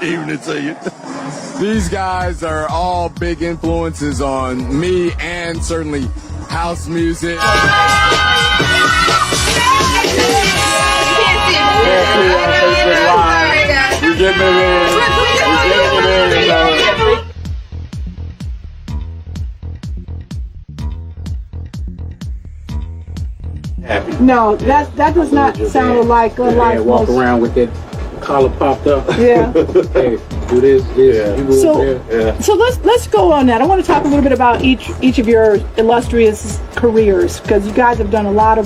Good evening to you. These guys are all big influences on me and certainly house music. No, that does not sound like walk around with that collar popped up. Yeah. Hey, do this, Yeah. you go over there. So let's go on that. I want to talk a little bit about each of your illustrious careers, because you guys have done a lot.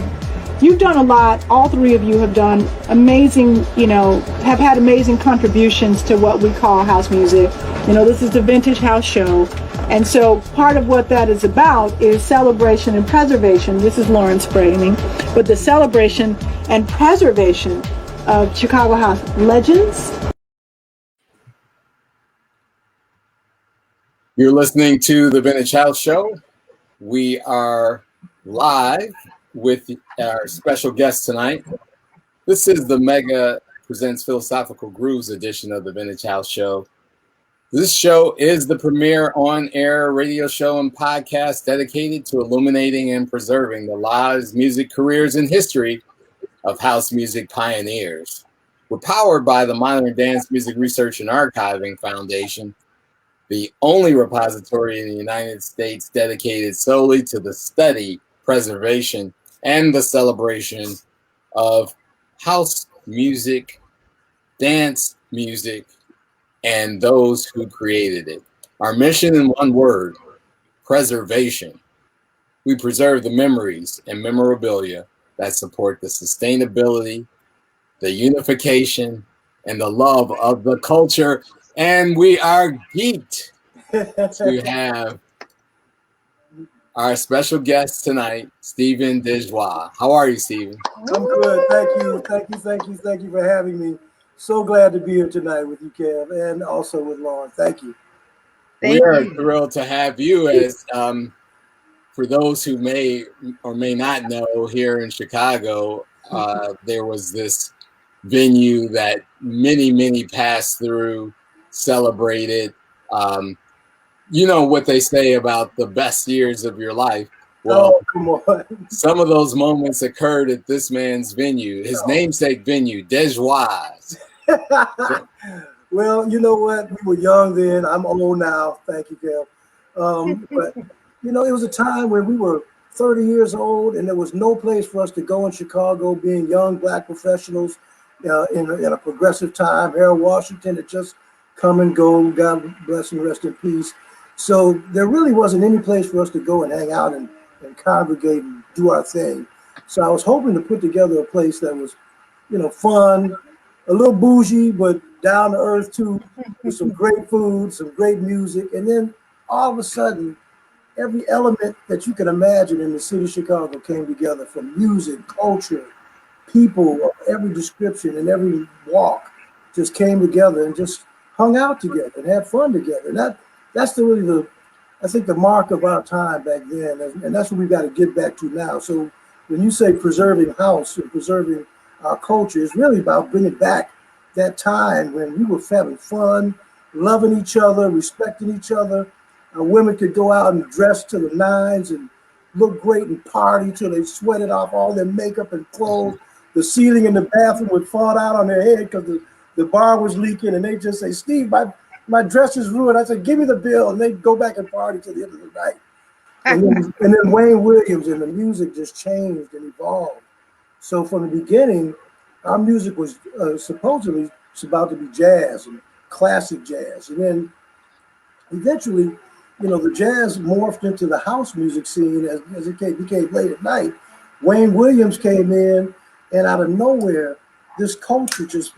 All three of you have done amazing, have had amazing contributions to what we call house music. This is the Vintage House Show. And so part of what that is about is celebration and preservation. This is Lawrence framing, but the celebration and preservation of Chicago house legends. You're listening to the Vintage House Show. We are live with our special guest tonight. This is the Mega Presents Philosophical Grooves edition of the Vintage House Show. This show is the premier on-air radio show and podcast dedicated to illuminating and preserving the lives, music, careers, and history of house music pioneers. We're powered by the Modern Dance Music Research and Archiving Foundation, the only repository in the United States dedicated solely to the study, preservation, and the celebration of house music, dance music, and those who created it. Our mission in one word: preservation. We preserve the memories and memorabilia that support the sustainability, the unification, and the love of the culture. And we are geeked to have our special guest tonight, Stephen DeJoie. How are you, Stephen? I'm good. Thank you for having me. So glad to be here tonight with you, Kev, and also with Lauren. Thank you. We are thrilled to have you. As for those who may or may not know, here in Chicago, there was this venue that many passed through, celebrated. You know what they say about the best years of your life. Well, come on. Some of those moments occurred at this man's venue, his namesake venue, DeJoie. Well, you know what? We were young then. I'm old now. Thank you, Kev. But, it was a time when we were 30 years old and there was no place for us to go in Chicago, being young Black professionals in a progressive time. Harold Washington had just come and go. God bless and rest in peace. So there really wasn't any place for us to go and hang out and congregate and do our thing. So I was hoping to put together a place that was, fun, a little bougie, but down to earth too, with some great food, some great music. And then all of a sudden, every element that you can imagine in the city of Chicago came together, from music, culture, people of every description and every walk just came together and just hung out together and had fun together. And that's I think the mark of our time back then, and that's what we've got to get back to now. So when you say preserving house and preserving our culture, it's really about bringing back that time when we were having fun, loving each other, respecting each other. Women could go out and dress to the nines and look great and party till they sweated off all their makeup and clothes. The ceiling in the bathroom would fall out on their head because the bar was leaking, and they just say, "Steve, my dress is ruined." I said, "Give me the bill," and they'd go back and party till the end of the night. And then Wayne Williams and the music just changed and evolved. So from the beginning, our music was supposedly about to be jazz and classic jazz. And then eventually, the jazz morphed into the house music scene as it became late at night. Wayne Williams came in, and out of nowhere, this culture just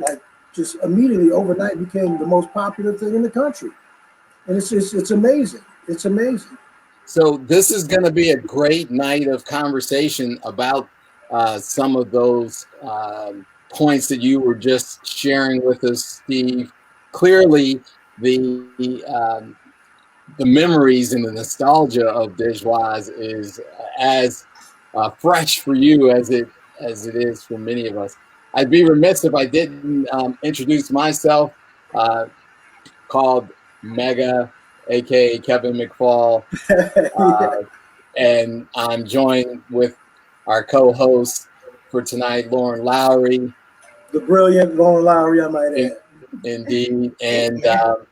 immediately overnight became the most popular thing in the country. And it's amazing. It's amazing. So this is going to be a great night of conversation about some of those points that you were just sharing with us, Steve. Clearly, the memories and the nostalgia of DeJoie is as fresh for you as it is for many of us. I'd be remiss if I didn't introduce myself. called Mega, aka Kevin McFall. And I'm joined with our co-host for tonight, Lauren Lowry. The brilliant Lauren Lowry, I might add. Indeed. And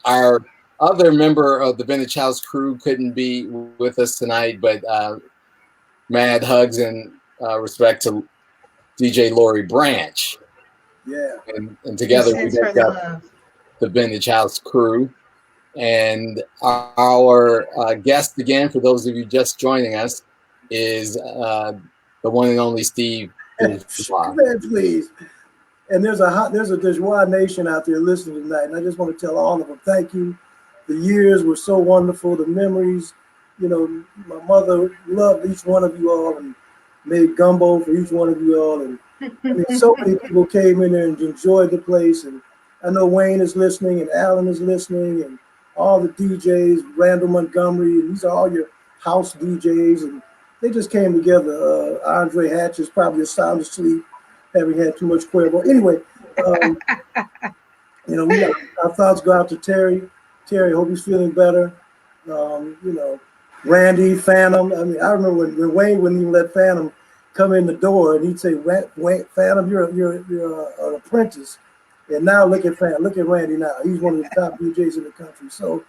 our other member of the Vintage House crew couldn't be with us tonight, but mad hugs and respect to DJ Lori Branch. Yeah. And together we make up the Vintage House crew. And our guest again, for those of you just joining us, is the one and only Steve. Come in, please. And there's a DeJoie Nation out there listening tonight, and I just want to tell all of them thank you. The years were so wonderful. The memories, you know, my mother loved each one of you all and made gumbo for each one of you all, and I mean, so many people came in there and enjoyed the place. And I know Wayne is listening, and Alan is listening, and all the DJs, Randall Montgomery, and these are all your house DJs, and they just came together. Andre Hatch is probably sound asleep, having had too much Cuervo. Anyway, you know, our thoughts go out to Terry. Terry, hope he's feeling better. You know, Randy, Phantom. I mean, I remember when Wayne wouldn't even let Phantom come in the door, and he'd say, "Wayne, Phantom, you're an apprentice." And now look at Randy now. He's one of the top DJs in the country. So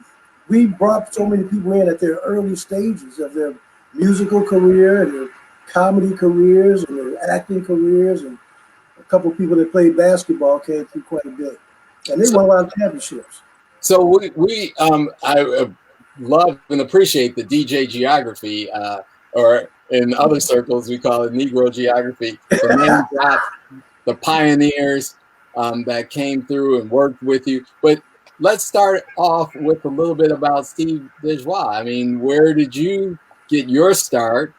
we brought so many people in at their early stages of their musical career and their comedy careers and their acting careers, and a couple of people that played basketball came through quite a bit. And they won a lot of championships. So I love and appreciate the DJ geography, or in other circles we call it Negro geography. The name drop, the pioneers that came through and worked with you. But let's start off with a little bit about Steve DeJoie. I mean, where did you get your start?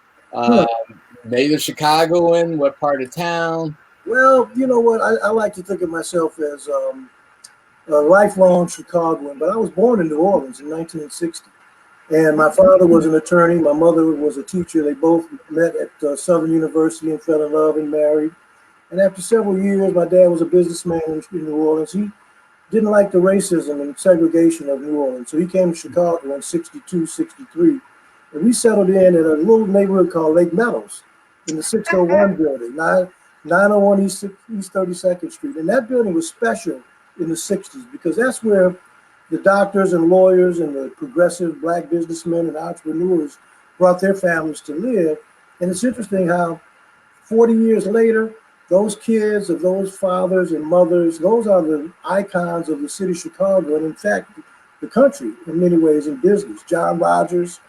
Native Chicagoan, what part of town? Well, you know what? I like to think of myself as a lifelong Chicagoan, but I was born in New Orleans in 1960. And my father was an attorney. My mother was a teacher. They both met at Southern University and fell in love and married. And after several years, my dad was a businessman in New Orleans. He didn't like the racism and segregation of New Orleans. So he came to Chicago in 62, 63. And we settled in at a little neighborhood called Lake Meadows in the 601 building, 901 East 32nd Street. And that building was special in the 60s because that's where the doctors and lawyers and the progressive black businessmen and entrepreneurs brought their families to live. And it's interesting how 40 years later, those kids of those fathers and mothers, those are the icons of the city of Chicago, and in fact, the country in many ways in business. John Rogers,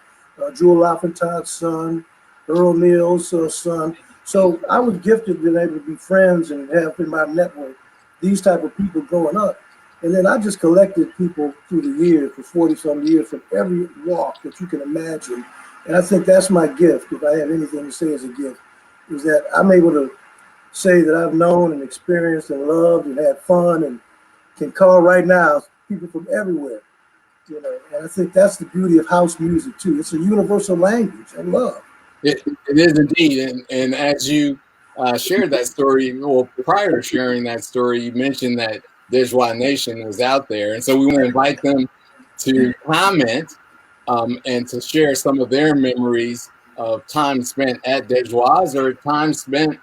Jewel LaFontaine's son, Earl Neal's son. So I was gifted being able to be friends and have in my network these type of people growing up. And then I just collected people through the years, for 40-some years, from every walk that you can imagine. And I think that's my gift, if I have anything to say as a gift, is that I'm able to say that I've known and experienced and loved and had fun and can call right now people from everywhere, you know. And I think that's the beauty of house music too. It's a universal language of love. It is indeed. And as you shared that story, well, prior to sharing that story, you mentioned that DeJoie Nation was out there. And so we want to invite them to comment and to share some of their memories of time spent at DeJoie's or time spent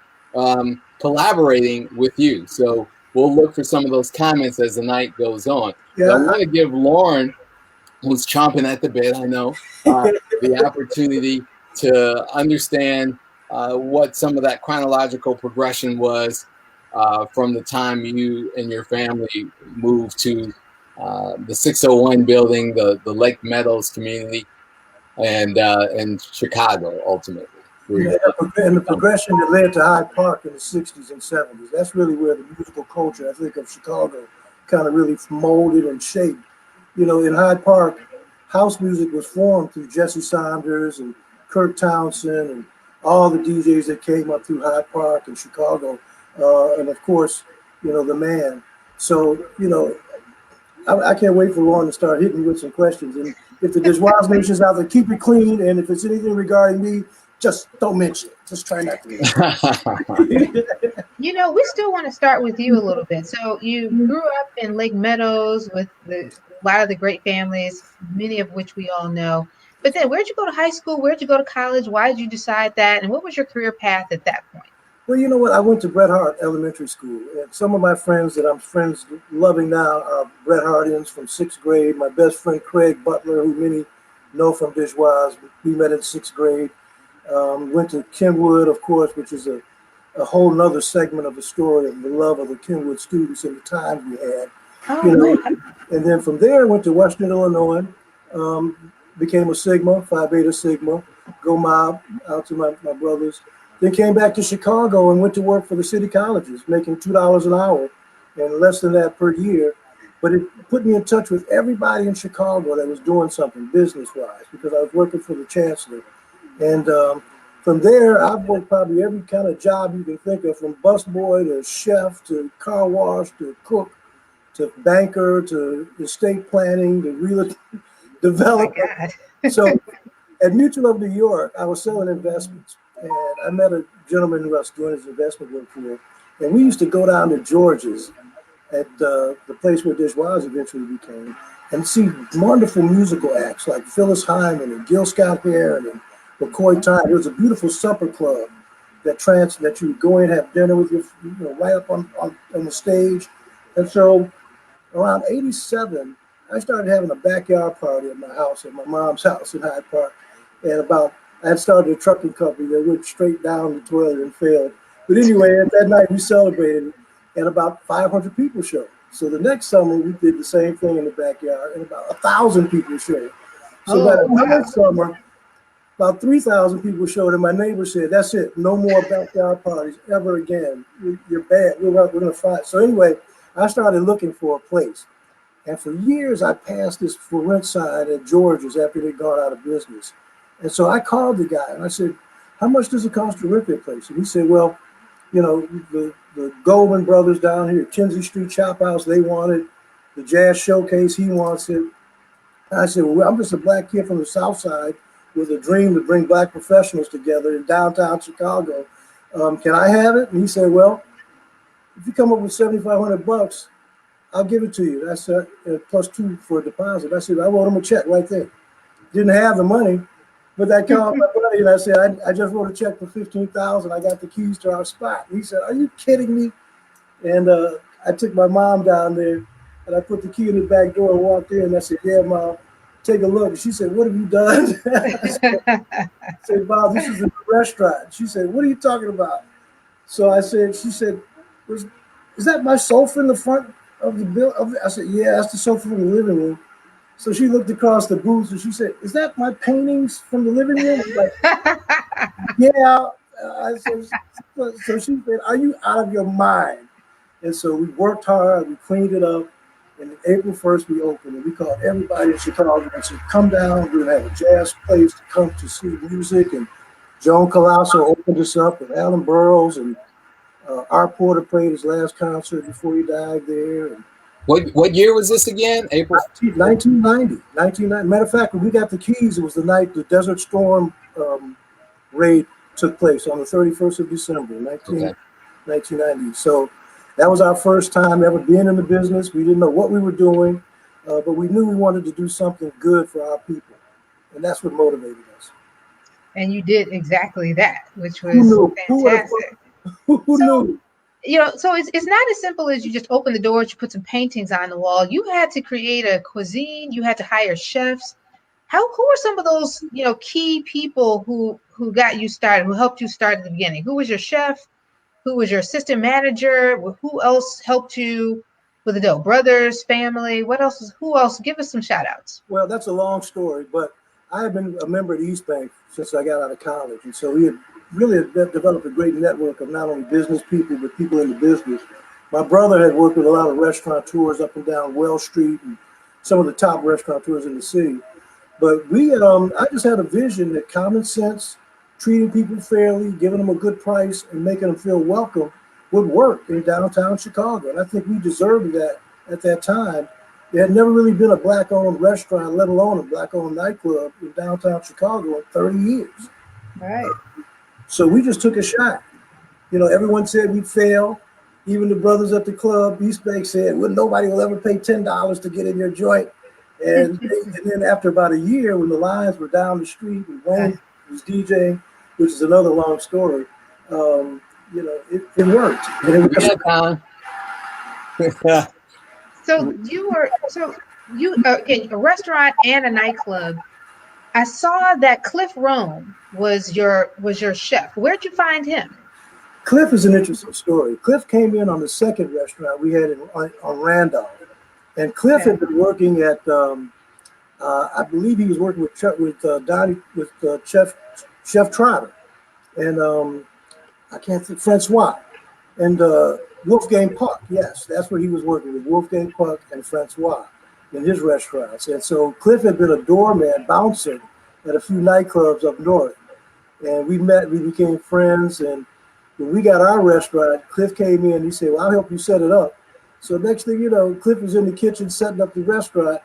collaborating with you. So we'll look for some of those comments as the night goes on. Yeah. I want to give Lauren, who's chomping at the bit, I know, the opportunity to understand what some of that chronological progression was from the time you and your family moved to the 601 building, the Lake Meadows community, and Chicago ultimately. Yeah, and the progression that led to Hyde Park in the 60s and 70s. That's really where the musical culture, I think, of Chicago kind of really molded and shaped. You know, in Hyde Park, house music was formed through Jesse Saunders and Kirk Townsend and all the DJs that came up through Hyde Park and Chicago. And of course, you know, the man. So, you know, I can't wait for Lauren to start hitting me with some questions. And if the DeJoie Nation's out there, keep it clean. And if it's anything regarding me, just don't mention it. Just try not to. You know, we still want to start with you a little bit. So you grew up in Lake Meadows with a lot of the great families, many of which we all know. But then where'd you go to high school? Where'd you go to college? Why did you decide that? And what was your career path at that point? Well, you know what? I went to Bret Harte Elementary School, and some of my friends that I'm friends loving now are Bret Hartians from sixth grade. My best friend Craig Butler, who many know from DeJoie, we met in sixth grade. Went to Kenwood, of course, which is a whole nother segment of the story of the love of the Kenwood students and the times we had. You know, and then from there, went to Western Illinois, became a Sigma, Phi Beta Sigma, go mob out to my brothers. Then came back to Chicago and went to work for the city colleges, making $2 an hour and less than that per year. But it put me in touch with everybody in Chicago that was doing something business-wise because I was working for the chancellor. And from there, I've worked probably every kind of job you can think of, from busboy to chef to car wash to cook to banker to estate planning to real estate developer. So at Mutual of New York, I was selling investments. And I met a gentleman who I was doing his investment work for. And we used to go down to George's at the place where DeJoie eventually became and see wonderful musical acts like Phyllis Hyman and Gil Scott-Heron and McCoy Tyner. It was a beautiful supper club that you would go in and have dinner with your, right up on the stage. And so around 87, I started having a backyard party at my house, at my mom's house in Hyde Park. And I had started a trucking company that went straight down the toilet and failed. But anyway, at that night we celebrated and about 500 people showed. So the next summer we did the same thing in the backyard and about 1,000 people showed. So that next summer, about 3,000 people showed, and my neighbor said, "That's it, no more backyard parties ever again. You're bad, we're going to fight." So anyway, I started looking for a place. And for years I passed this for rent sign at George's after they'd gone out of business. And so I called the guy and I said, "How much does it cost to rent that place?" And he said, "Well, the Goldman brothers down here at Kinsey Street Chop House, they want it. The Jazz Showcase, he wants it." And I said, "Well, I'm just a black kid from the South Side with a dream to bring black professionals together in downtown Chicago. Can I have it?" And he said, "Well, if you come up with $7,500, I'll give it to you." That's plus $2 for a deposit. I said, I wrote him a check right there. Didn't have the money, but I called my buddy and I said, I just wrote a check for $15,000. I got the keys to our spot. And he said, "Are you kidding me?" And I took my mom down there and I put the key in the back door and walked in. And I said, "Yeah, Mom, take a look." And she said, "What have you done?" I said, "Bob, this is a restaurant." She said, "What are you talking about?" So she said, "Is that my sofa in the front of the building?" I said, "Yeah, that's the sofa from the living room." So she looked across the booth and she said, "Is that my paintings from the living room?" I'm like, "Yeah." So she said, "Are you out of your mind?" And so we worked hard, we cleaned it up, and on April 1st we opened, and we called everybody in Chicago and said, "Come down, we're gonna have a jazz place to come to see music." And Joan Colasso opened us up, and Alan Burroughs, and Art Porter played his last concert before he died there. And what year was this again? April 1990. Matter of fact, when we got the keys, it was the night the Desert Storm raid took place on the 31st of December, 1990. So that was our first time ever being in the business. We didn't know what we were doing, but we knew we wanted to do something good for our people. And that's what motivated us. And you did exactly that, which was fantastic. Who knew? So it's not as simple as you just open the doors, you put some paintings on the wall. You had to create a cuisine. You had to hire chefs. Who are some of those, key people who got you started, who helped you start at the beginning? Who was your chef? Who was your assistant manager? Who else helped you with the dough? Brothers, family? Who else? Give us some shout outs. Well, that's a long story, but I have been a member of the East Bank since I got out of college. And so we had really developed a great network of not only business people, but people in the business. My brother had worked with a lot of restaurateurs up and down Wells Street and some of the top restaurateurs in the city. But I just had a vision that common sense, treating people fairly, giving them a good price, and making them feel welcome would work in downtown Chicago. And I think we deserved that at that time. There had never really been a black-owned restaurant, let alone a black-owned nightclub in downtown Chicago in 30 years. Right. So we just took a shot. Everyone said we'd fail. Even the brothers at the club, East Bank said, "Well, nobody will ever pay $10 to get in your joint." And then after about a year, when the lines were down the street and Wayne was DJing, which is another long story, you know, it worked. And it was, Yeah, So you okay, a restaurant and a nightclub. I saw that Cliff Rome was your chef. Where'd you find him? Cliff is an interesting story. Cliff came in on the second restaurant we had on Randolph, and Cliff Okay. had been working at, I believe he was working with Chef Trotter, and I can't think Francois, and Wolfgang Puck. Yes, that's where he was working with Wolfgang Puck and Francois in his restaurants. And so Cliff had been a doorman, bouncing at a few nightclubs up north, and we met. We became friends, and when we got our restaurant, Cliff came in. He said, "Well, I'll help you set it up." So next thing you know, Cliff was in the kitchen setting up the restaurant.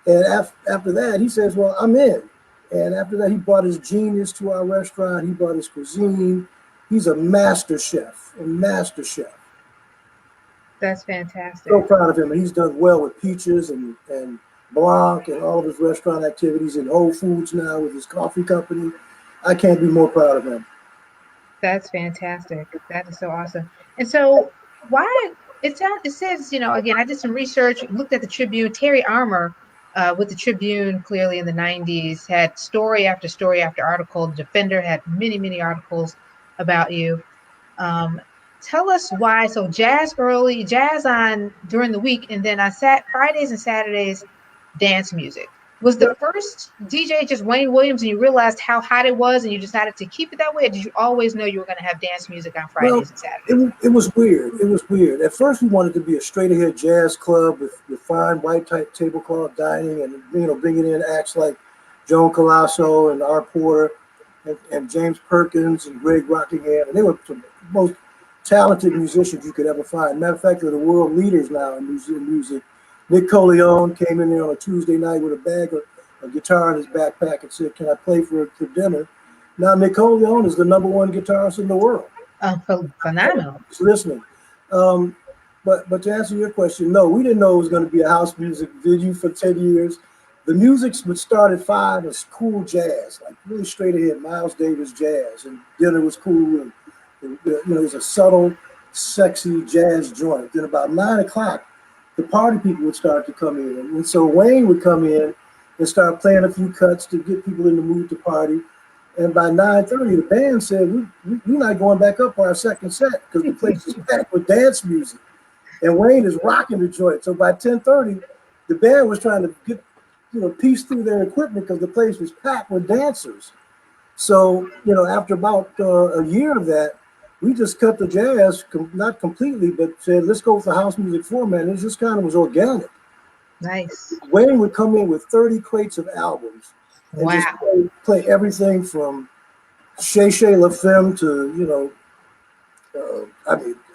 And after that, he says, "Well, I'm in." And after that, he brought his genius to our restaurant. He brought his cuisine. He's a master chef, a master chef. That's fantastic. So proud of him. And he's done well with Peaches and Blanc and all of his restaurant activities in Whole Foods now with his coffee company. I can't be more proud of him. That's fantastic. That is so awesome. And so why it says, you know, again, I did some research, looked at the Tribune. Terry Armour with the Tribune clearly in the 90s had story after story after article. The Defender had many, many articles about you. Tell us why. So jazz early, jazz on during the week, and then on Fridays and Saturdays, dance music. Was the first DJ just Wayne Williams and you realized how hot it was and you decided to keep it that way? Or did you always know you were going to have dance music on Fridays and Saturdays? It was weird. It was weird. At first, we wanted to be a straight ahead jazz club with fine white type tablecloth dining and, you know, bringing in acts like Joan Colasso and Art Porter and James Perkins and Greg Rockingham. And they were the most talented musicians you could ever find. Matter of fact, they're the world leaders now in music. Nick Coleone came in there on a Tuesday night with a bag of guitar in his backpack and said, "Can I play for dinner?" Now Nick Coleone is the #1 guitarist in the world. Phenomenal. Just listening. But to answer your question, no, we didn't know it was going to be a house music venue for 10 years. The music would start at 5 as cool jazz, like really straight ahead, Miles Davis jazz, and dinner was cool, and you know, it was a subtle, sexy jazz joint. Then about 9 o'clock, the party people would start to come in. And so Wayne would come in and start playing a few cuts to get people in the mood to party. And by 9:30, the band said, we're not going back up for our second set because the place is packed with dance music. And Wayne is rocking the joint. So by 10:30, the band was trying to get, you know, piece through their equipment because the place was packed with dancers. So, you know, after about a year of that, we just cut the jazz, not completely, but said, let's go with the house music format. And it just kind of was organic. Nice. Wayne would come in with 30 crates of albums and Wow. just play everything from Shay Shay La Femme to, you know,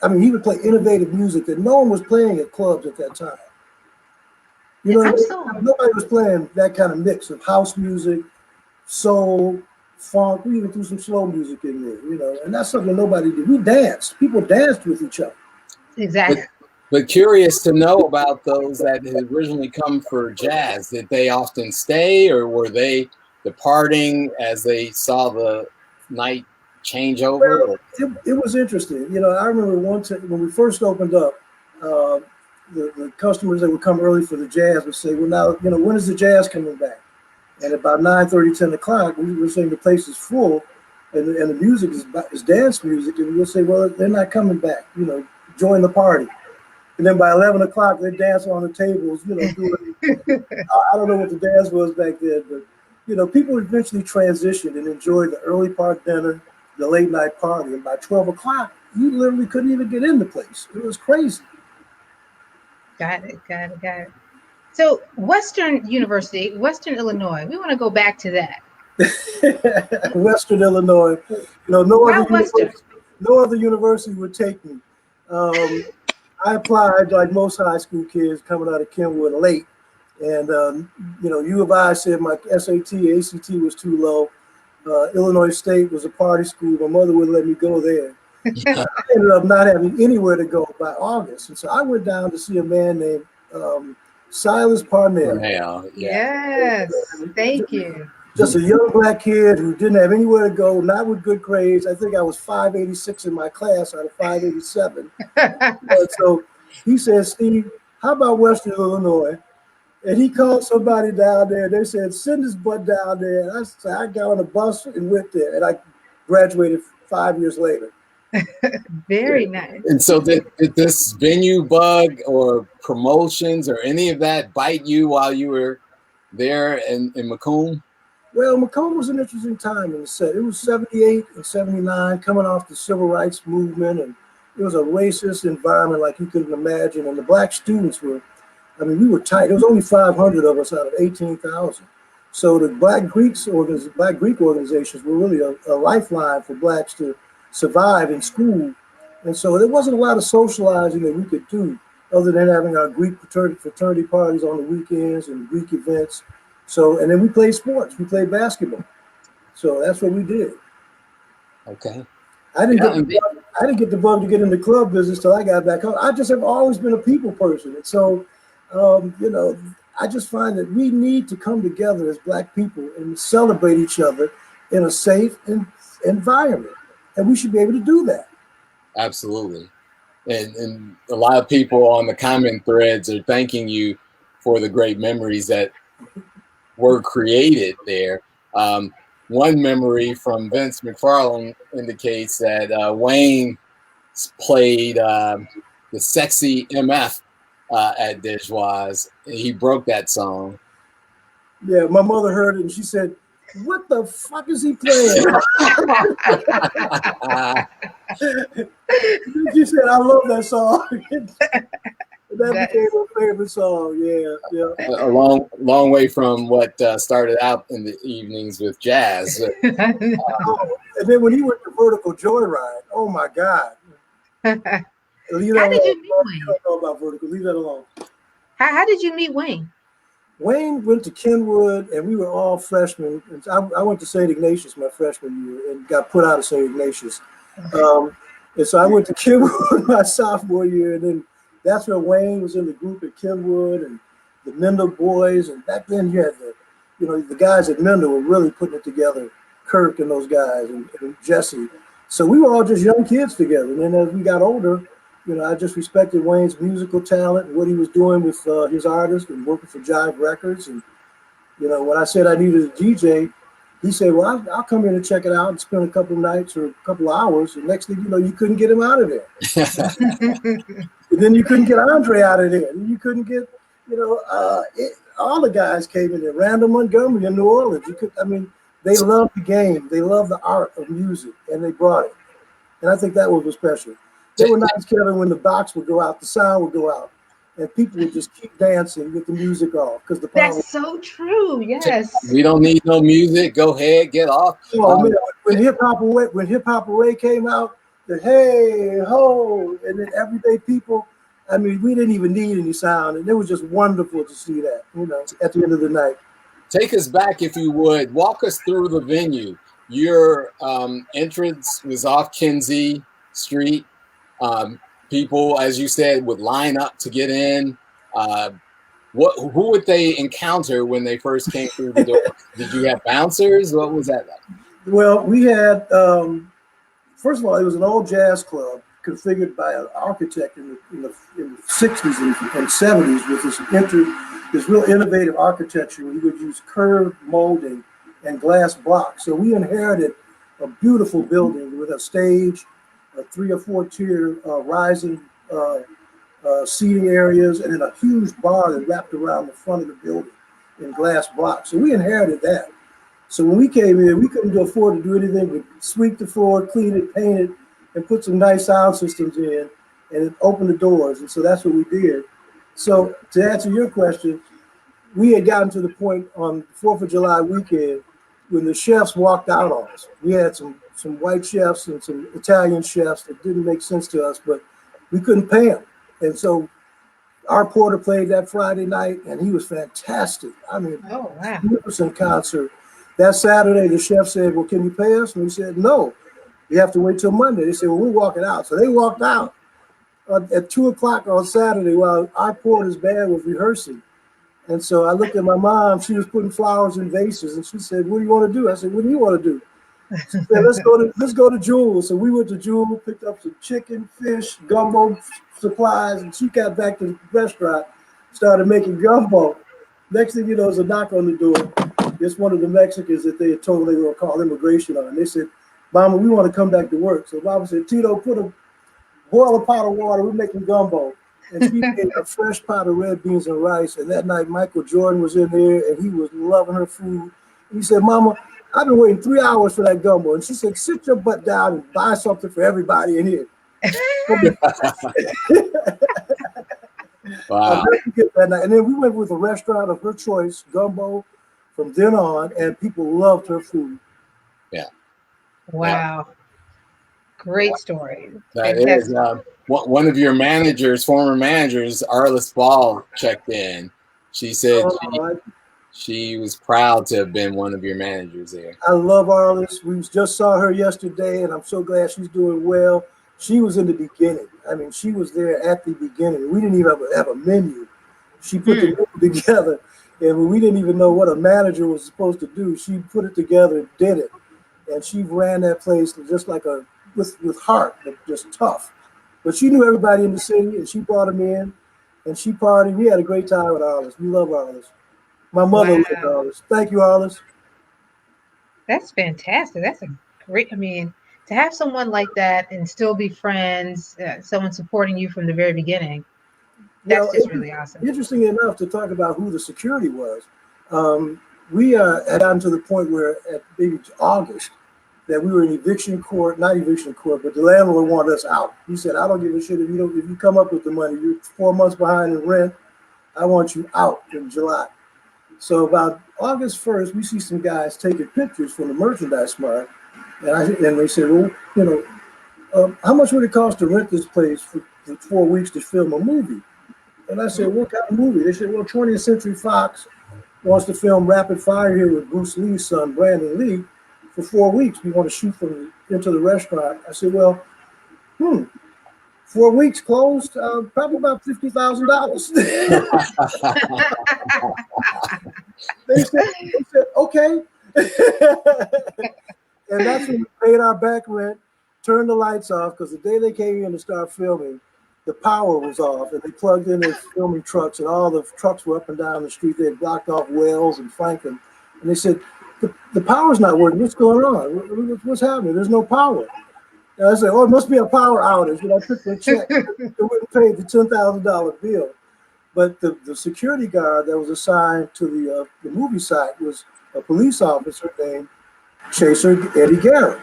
I mean, he would play innovative music that no one was playing at clubs at that time. You know, nobody was playing that kind of mix of house music, soul, funk. We even threw some slow music in there, you know, and that's something nobody did. We danced. People danced with each other. Exactly. But curious to know about those that had originally come for jazz. Did they often stay, or were they departing as they saw the night change over? Well, it was interesting. You know, I remember one time when we first opened up, the customers that would come early for the jazz would say, well, now, you know, when is the jazz coming back? And about 9:30, 10 o'clock, we were saying the place is full and the music is dance music. And we'll say, well, they're not coming back, you know, join the party. And then by 11 o'clock, they dance on the tables, you know, doing, I don't know what the dance was back then, but, you know, people eventually transitioned and enjoyed the early part dinner, the late night party. And by 12 o'clock, you literally couldn't even get in the place. It was crazy. Got it. So Western University, Western Illinois, we want to go back to that. Western Illinois, you know, no other university would take me. I applied like most high school kids coming out of Kenwood late. And, you know, U of I said my SAT, ACT was too low. Illinois State was a party school. My mother wouldn't let me go there. I ended up not having anywhere to go by August. And so I went down to see a man named Silas Parnell. Now, Yes. Thank you. Just a young black kid who didn't have anywhere to go, not with good grades. I think I was 586 in my class out of 587. So he said, Steve, how about Western Illinois? And he called somebody down there. They said, send his butt down there. And I got on a bus and went there. And I graduated 5 years later. Very nice. And so did this venue bug or promotions or any of that bite you while you were there in Macomb? Well, Macomb was an interesting time in the set. It was 78 and 79, coming off the civil rights movement. And it was a racist environment like you couldn't imagine. And the black students were, we were tight. There was only 500 of us out of 18,000. So the Black Greek organizations were really a lifeline for blacks to survive in school. And so there wasn't a lot of socializing that we could do other than having our Greek fraternity parties on the weekends and Greek events. So, and then we played sports. We played basketball. So that's what we did. Okay. I didn't get the bug to get in the club business till I got back home. I just have always been a people person. And so, I just find that we need to come together as black people and celebrate each other in a safe environment. And we should be able to do that. Absolutely. And a lot of people on the comment threads are thanking you for the great memories that were created there. One memory from Vince McFarlane indicates that Wayne played the Sexy MF at DeJoie. He broke that song. Yeah, my mother heard it and she said, what the fuck is he playing? She said, I love that song. That became my favorite song. Yeah. A long way from what started out in the evenings with jazz. And then when he went to Vertical Joyride, oh my God. How did you meet Wayne? You don't know about Vertical. Leave that alone. How did you meet Wayne? Wayne went to Kenwood, and we were all freshmen. I went to St. Ignatius my freshman year and got put out of St. Ignatius. And so I went to Kenwood my sophomore year, and then that's where Wayne was in the group at Kenwood and the Mendel boys. And back then you had the guys at Mendel were really putting it together, Kirk and those guys and Jesse. So we were all just young kids together. And then as we got older, I just respected Wayne's musical talent and what he was doing with his artists and working for Jive Records. And, when I said I needed a DJ, he said, well, I'll come in and check it out and spend a couple of nights or a couple of hours. And next thing you know, you couldn't get him out of there. And then you couldn't get Andre out of there. And you couldn't get, all the guys came in there. Randall Montgomery in New Orleans. They loved the game. They loved the art of music, and they brought it. And I think that was special. They were nice, Kevin, when the box would go out, the sound would go out, and people would just keep dancing with the music off. That's so true, yes. We don't need no music. Go ahead, get off. Oh, man, when Hip Hop Away came out, the hey, ho, and then Everyday People, we didn't even need any sound, and it was just wonderful to see that, at the end of the night. Take us back, if you would. Walk us through the venue. Your entrance was off Kinsey Street. People, as you said, would line up to get in. Who would they encounter when they first came through the door? Did you have bouncers? What was that like? Well, we had, first of all, it was an old jazz club configured by an architect in the 60s and 70s with this real innovative architecture. We would use curved molding and glass blocks. So we inherited a beautiful building with a stage, 3 or 4 tier rising seating areas, and then a huge bar that wrapped around the front of the building in glass blocks. So we inherited that. So when we came in, we couldn't afford to do anything but sweep the floor, clean it, paint it, and put some nice sound systems in, and open the doors. And so that's what we did. So to answer your question, we had gotten to the point on 4th of July weekend when the chefs walked out on us. We had some white chefs and some Italian chefs that didn't make sense to us, but we couldn't pay them. And so our porter played that Friday night, and he was fantastic. Magnificent concert. That Saturday, the chef said, well, can you pay us? And we said, no, you have to wait till Monday. They said, well, we're walking out. So they walked out at 2 o'clock on Saturday while our porter's band was rehearsing. And so I looked at my mom. She was putting flowers in vases, and she said, "What do you want to do?" I said, "What do you want to do?" She said, let's go to Jewel." So we went to Jewel, picked up some chicken, fish, gumbo supplies, and she got back to the restaurant, started making gumbo. Next thing you know, there's a knock on the door. It's one of the Mexicans that they had told they were going to call immigration on. They said, "Mama, we want to come back to work." So Mama said, "Tito, boil a pot of water. We're making gumbo." And she made a fresh pot of red beans and rice. And that night, Michael Jordan was in there, and he was loving her food. And he said, "Mama, I've been waiting 3 hours for that gumbo." And she said, "Sit your butt down and buy something for everybody in here." Wow. I'll never forget that night. And then we went with a restaurant of her choice, gumbo, from then on, and people loved her food. Yeah. Wow. Great story. That is one of your managers, former managers, Arliss Ball, checked in. She said she was proud to have been one of your managers there. I love Arliss. We just saw her yesterday, and I'm so glad she's doing well. She was in the beginning. I mean, she was there at the beginning. We didn't even have a menu. She put the menu together, and we didn't even know what a manager was supposed to do. She put it together and did it. And she ran that place just like with heart, but just tough. But she knew everybody in the city, and she brought them in, and she partied. We had a great time with Arliss. We love Arliss. My mother loved Arliss. Thank you, Arliss. That's fantastic. That's a great, I mean, to have someone like that and still be friends, someone supporting you from the very beginning, that's just really awesome. Interesting enough to talk about who the security was. We had gotten to the point where at maybe August that we were in eviction court, not eviction court, but the landlord wanted us out. He said, "I don't give a shit if you come up with the money. You're 4 months behind in rent. I want you out in July." So about August 1st, we see some guys taking pictures from the merchandise mart. And they said, "Well, how much would it cost to rent this place for 4 weeks to film a movie?" And I said, "What kind of movie?" They said, "Well, 20th Century Fox wants to film Rapid Fire here with Bruce Lee's son, Brandon Lee, for 4 weeks. We want to shoot into the restaurant." I said, "Well, 4 weeks closed, probably about $50,000. They said, "Okay." And that's when we paid our back rent, turned the lights off, because the day they came in to start filming, the power was off, and they plugged in their filming trucks, and all the trucks were up and down the street. They had blocked off Wells and Franklin. And they said, the power's not working. What's going on? What's happening? There's no power. And I said, "Oh, it must be a power outage." And I took the check. They wouldn't pay the $10,000 bill. But the security guard that was assigned to the movie site was a police officer named Chaser Eddie Garrett.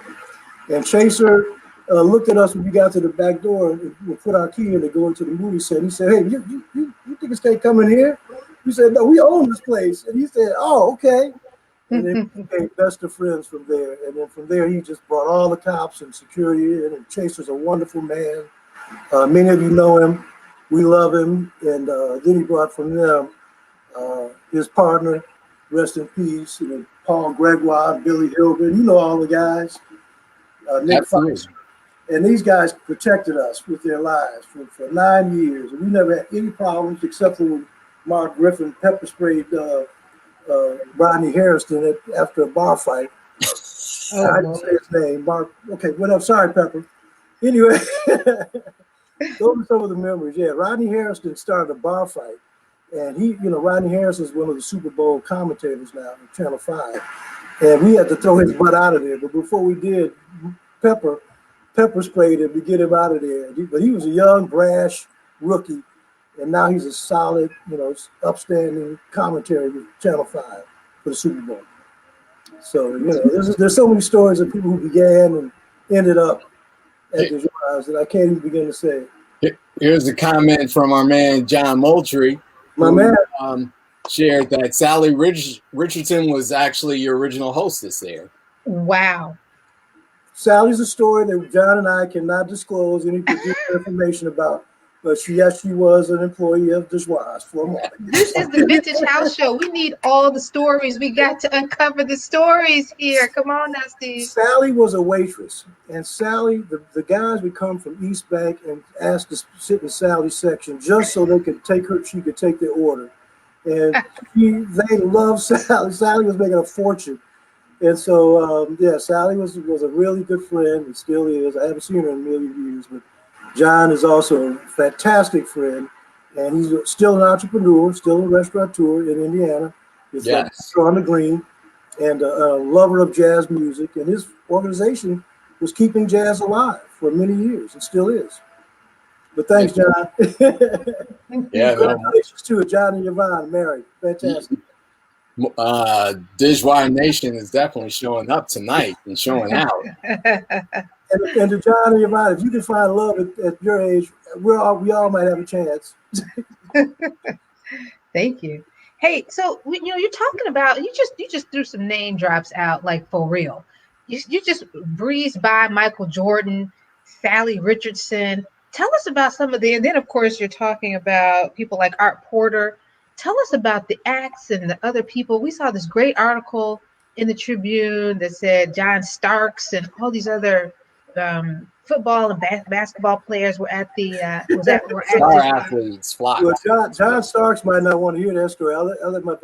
And Chaser looked at us when we got to the back door and we put our key in to go into the movie set. He said, "Hey, you think can't come in here?" We said, "No, we own this place." And he said, "Oh, okay." And then we became best of friends from there. And then from there, he just brought all the cops and security in. And Chaser's a wonderful man. Many of you know him. We love him. And then he brought from them his partner, rest in peace, Paul Gregoire, Billy Hilbert. You know all the guys. Nick Fox. And these guys protected us with their lives for 9 years. And we never had any problems except for when Mark Griffin pepper sprayed Rodney Harrison after a bar fight. I didn't say his name. Mark. Okay, well, I'm sorry, Pepper. Anyway, those are some of the memories. Yeah, Rodney Harrison started a bar fight. And Rodney Harrison is one of the Super Bowl commentators now on Channel 5. And we had to throw his butt out of there. But before we did, Pepper sprayed him to get him out of there. But he was a young, brash rookie. And now he's a solid, upstanding commentary with Channel 5 for the Super Bowl. So, there's so many stories of people who began and ended up at DeJoie that I can't even begin to say. Here's a comment from our man, John Moultrie. My man. Shared that Sally Richardson was actually your original hostess there. Wow. Sally's a story that John and I cannot disclose any particular information about. But she was an employee of DeJoie for a moment. This is the Vintage House Show. We need all the stories. We got to uncover the stories here. Come on now, Steve. Sally was a waitress. And Sally, the guys would come from East Bank and ask to sit in Sally's section just so they could take her, she could take their order. And they loved Sally. Sally was making a fortune. And so, Sally was a really good friend and still is. I haven't seen her in a million years, but John is also a fantastic friend. And he's still an entrepreneur, still a restaurateur in Indiana. He's Yes. on the green and a lover of jazz music. And his organization was keeping jazz alive for many years and still is. But thanks, John. Yeah, congratulations to John and Yvonne married. Fantastic. DeJoie Nation is definitely showing up tonight and showing out. And to John and Yvonne, if you can find love at your age, we all might have a chance. Thank you. Hey, so you're talking about you just threw some name drops out like for real. You just breezed by Michael Jordan, Sally Richardson. Tell us about some of and then of course you're talking about people like Art Porter. Tell us about the acts and the other people. We saw this great article in the Tribune that said John Starks and all these other football and basketball players were at the Star athletes flock. Well, John Starks might not want to hear that story. I'll let my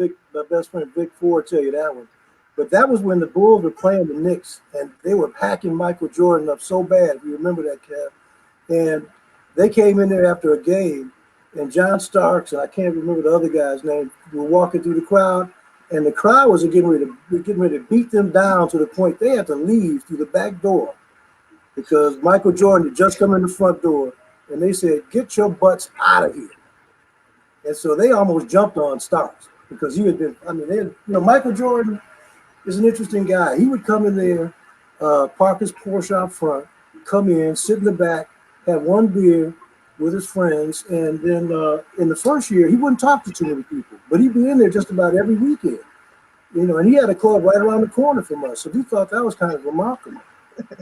best friend Vic Ford tell you that one. But that was when the Bulls were playing the Knicks, and they were packing Michael Jordan up so bad. If you remember that, Kev. And they came in there after a game, and John Starks, and I can't remember the other guy's name, were walking through the crowd, and the crowd was getting ready to beat them down to the point they had to leave through the back door because Michael Jordan had just come in the front door, and they said, "Get your butts out of here." And so they almost jumped on Starks because he had been. I mean, Michael Jordan is an interesting guy. He would come in there, park his Porsche out front, come in, sit in the back, have one beer with his friends, and then in the first year, he wouldn't talk to too many people, but he'd be in there just about every weekend, and he had a club right around the corner from us, so we thought that was kind of remarkable.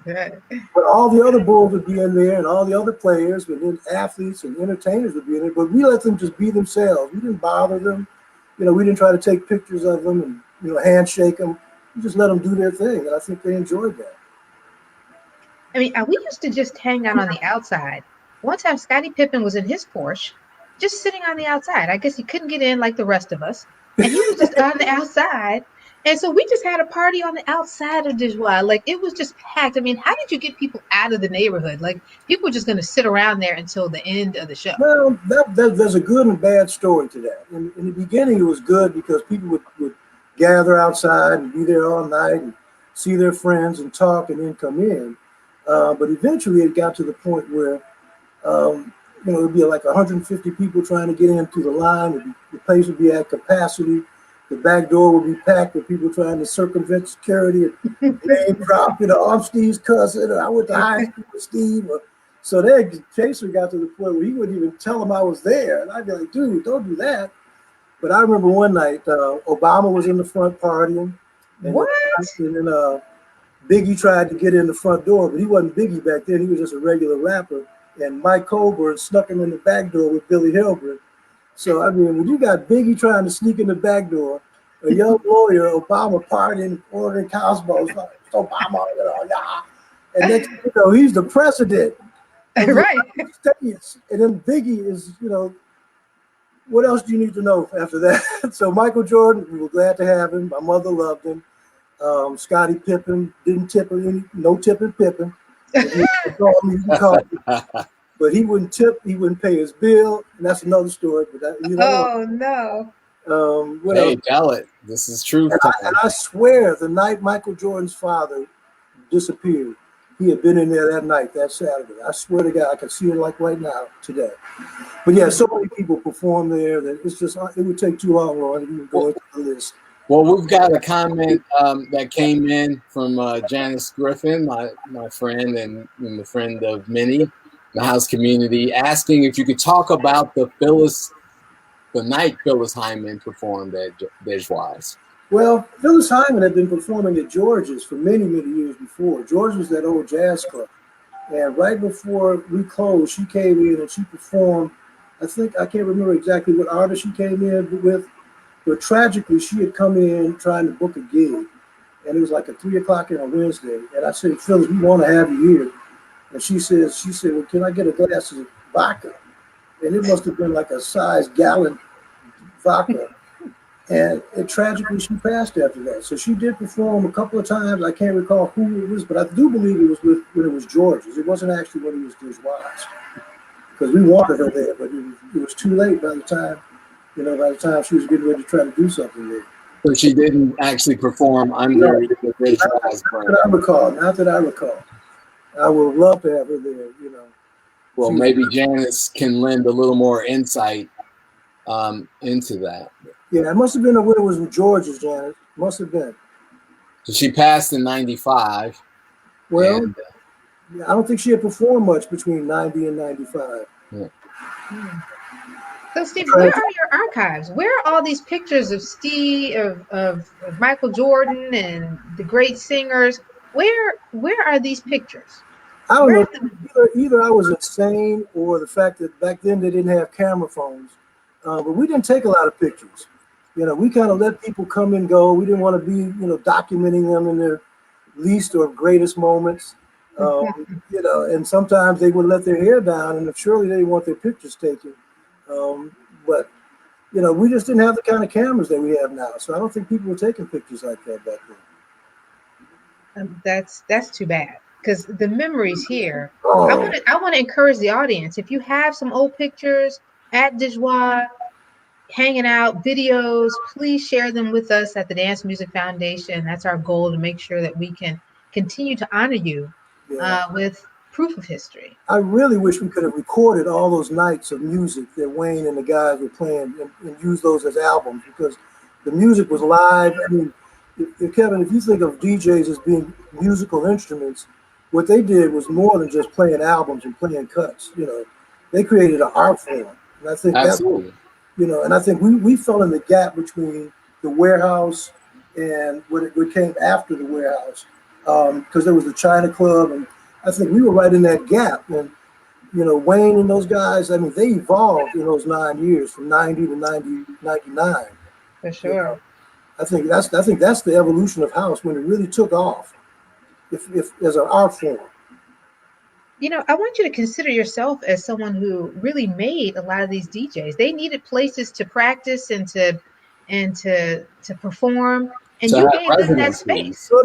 But all the other Bulls would be in there, and all the other players, and then athletes and entertainers would be in there, but we let them just be themselves. We didn't bother them. We didn't try to take pictures of them and, handshake them. We just let them do their thing, and I think they enjoyed that. I mean, we used to just hang out on the outside. One time, Scottie Pippen was in his Porsche, just sitting on the outside. I guess he couldn't get in like the rest of us, and he was just on the outside. And so we just had a party on the outside of DeJoie. Like, it was just packed. I mean, how did you get people out of the neighborhood? Like, people were just going to sit around there until the end of the show. Well, there's a good and bad story to that. In the beginning, it was good because people would gather outside and be there all night and see their friends and talk and then come in. But eventually, it got to the point where, it would be like 150 people trying to get in through the line. The place would be at capacity. The back door would be packed with people trying to circumvent security and name drop, I'm Steve's cousin, or I went to high school with Steve. So then Chaser got to the point where he wouldn't even tell him I was there. And I'd be like, dude, don't do that. But I remember one night, Obama was in the front partying. And what? And then Biggie tried to get in the front door, but he wasn't Biggie back then. He was just a regular rapper. And Mike Colburn snuck him in the back door with Billy Hilbert. So, I mean, when you got Biggie trying to sneak in the back door, a young lawyer, Obama partying, ordering Cosmos, Obama, yeah. And next thing you know, he's the president. Right. And then Biggie is, what else do you need to know after that? So Michael Jordan, we were glad to have him. My mother loved him. Scottie Pippen, didn't tip him, no tipping Pippen. But he wouldn't tip, he wouldn't pay his bill, and that's another story. But no. Hey, tell it. This is true. And I swear, the night Michael Jordan's father disappeared, he had been in there that night, that Saturday. I swear to God, I can see it like right now, today. But yeah, so many people perform there that it's just, it would take too long, Ron, to even go into the list. Well, we've got a comment that came in from Janice Griffin, my friend and the friend of many, the house community, asking if you could talk about the night Phyllis Hyman performed at DeJoie's. Well, Phyllis Hyman had been performing at George's for many, many years before. George was that old jazz club. And right before we closed, she came in and she performed, I can't remember exactly what artist she came in with, but tragically, she had come in trying to book a gig. And it was like at 3 o'clock on a Wednesday. And I said, Phyllis, we want to have you here. And she said, well, can I get a glass of vodka? And it must have been like a size gallon vodka. And tragically, she passed after that. So she did perform a couple of times. I can't recall who it was, but I do believe it was when it was George's. It wasn't actually when it was DeJoie's, because we wanted her there, but it was too late by the time, by the time she was getting ready to try to do something there. So she didn't actually perform under No, the DeJoie's brand. not that I recall. Not that I recall. I would love to have her there. Well, maybe Janice can lend a little more insight into that. Yeah, it must have been when it was with George's, Janet. Must have been. So she passed in '95. Well, and, I don't think she had performed much between 90 and 95. Yeah. So, Steve, where are your archives? Where are all these pictures of Steve, of Michael Jordan and the great singers? Where are these pictures? I don't know. Either I was insane or the fact that back then they didn't have camera phones. But we didn't take a lot of pictures. We kind of let people come and go. We didn't want to be, documenting them in their least or greatest moments. And sometimes they would let their hair down, and surely they didn't want their pictures taken. But we just didn't have the kind of cameras that we have now. So I don't think people were taking pictures like that back then. That's too bad, because the memories here. Oh. I want to encourage the audience. If you have some old pictures at DeJoie, hanging out, videos, please share them with us at the Dance Music Foundation. That's our goal, to make sure that we can continue to honor you with proof of history. I really wish we could have recorded all those nights of music that Wayne and the guys were playing and use those as albums, because the music was live. I mean, Kevin, if you think of DJs as being musical instruments, what they did was more than just playing albums and playing cuts. They created an art form. And I think absolutely. And I think we fell in the gap between the Warehouse and what came after the Warehouse, because there was the China Club, and I think we were right in that gap. And Wayne and those guys, I mean, they evolved in those 9 years from 90 to 99. For sure. I think that's the evolution of house when it really took off, if as an art form. I want you to consider yourself as someone who really made a lot of these DJs. They needed places to practice and to perform, and so you gave them that space. So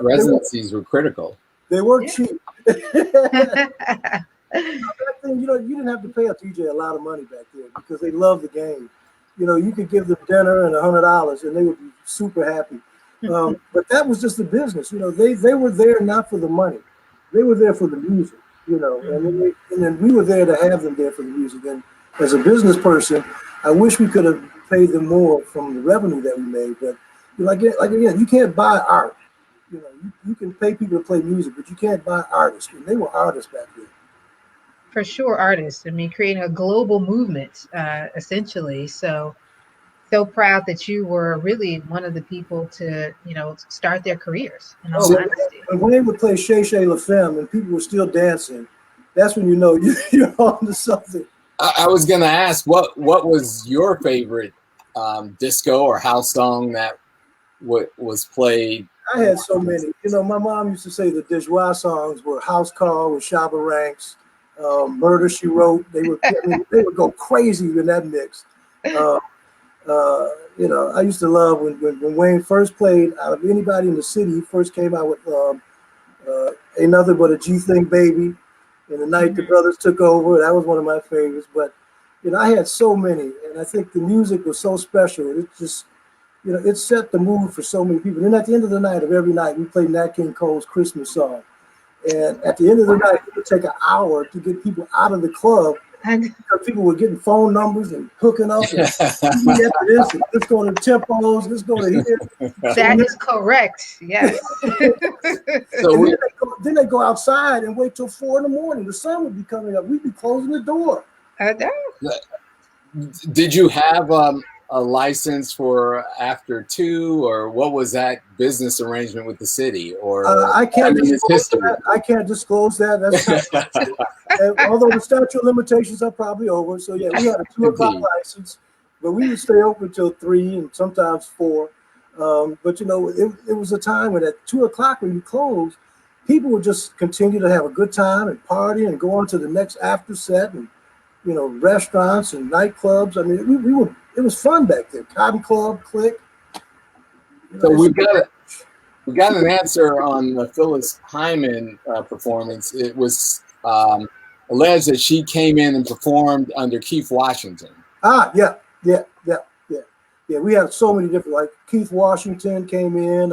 residencies were critical. They were cheap. Back then, you didn't have to pay a DJ a lot of money back then, because they loved the game. You could give them dinner and $100, and they would be super happy. But that was just the business. They were there not for the money. They were there for the music, and then we were there to have them there for the music. And as a business person, I wish we could have paid them more from the revenue that we made. But again, you can't buy art. You can pay people to play music, but you can't buy artists. And they were artists back then. For sure, artists. I mean, creating a global movement, essentially. So proud that you were really one of the people to, start their careers. In all honesty. When they would play Shay Shay La Femme and people were still dancing, that's when you're on to something. I was going to ask, what was your favorite disco or house song that was played? I had so many. My mom used to say the DeJoie songs were House Call with Shabba Ranks, Murder, She Wrote. They would go crazy in that mix. I used to love when Wayne first played. Out of anybody in the city, he first came out with Ain't Nothing But a G Thing Baby, and The Night the Brothers Took Over. That was one of my favorites. But I had so many, and I think the music was so special. It just it set the mood for so many people. And then at the end of the night of every night, we played Nat King Cole's Christmas song. And at the end of the night, it would take an hour to get people out of the club, because people were getting phone numbers and hooking up. And let's go to Tempos, let's go to here. That is correct. Yes. So then they go outside and wait till 4 a.m. The sun would be coming up. We'd be closing the door. Did you have a license for after 2, or what was that business arrangement with the city? Or I can't disclose that. That's although the statute of limitations are probably over. So yeah, we had a 2 o'clock license, but we would stay open till 3 and sometimes 4. But it was a time when at 2 o'clock when you close, people would just continue to have a good time and party and go on to the next after set, and restaurants and nightclubs. I mean, we were it was fun back then. Cotton Club, Click. So we got an answer on the Phyllis Hyman performance. It was alleged that she came in and performed under Keith Washington. Yeah. We had so many different, like Keith Washington came in.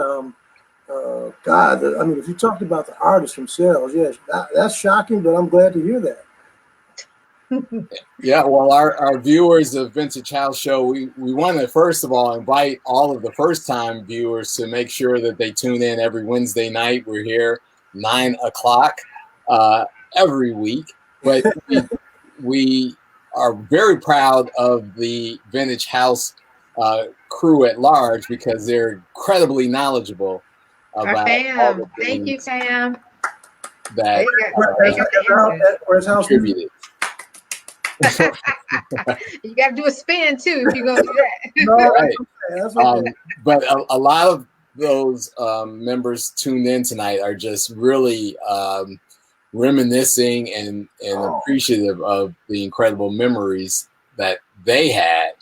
God, I mean, if you talked about the artists themselves, yes, that's shocking, but I'm glad to hear that. Yeah, well, our viewers of Vintage House Show, we want to first of all invite all of the first-time viewers to make sure that they tune in every Wednesday night. We're here 9 o'clock every week, but we are very proud of the Vintage House crew at large because they're incredibly knowledable about Our fam. Thank you, fam. that contributed. You got to do a spin too if you're gonna do that. Right. That's okay. But a lot of those members tuned in tonight are just really reminiscing and appreciative of the incredible memories that they had.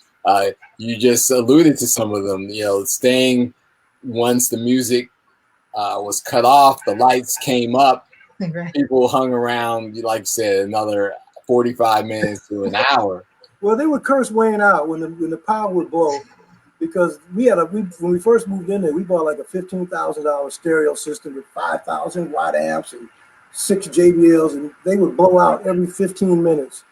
You just alluded to some of them. You know, staying once the music was cut off, the lights came up, Right. people hung around. Like you said, another 45 minutes to an hour. Well, they would curse Wayne out when the power would blow, because when we first moved in there, we bought like a $15,000 stereo system with 5,000 watt amps and 6 JBLs, and they would blow out every 15 minutes.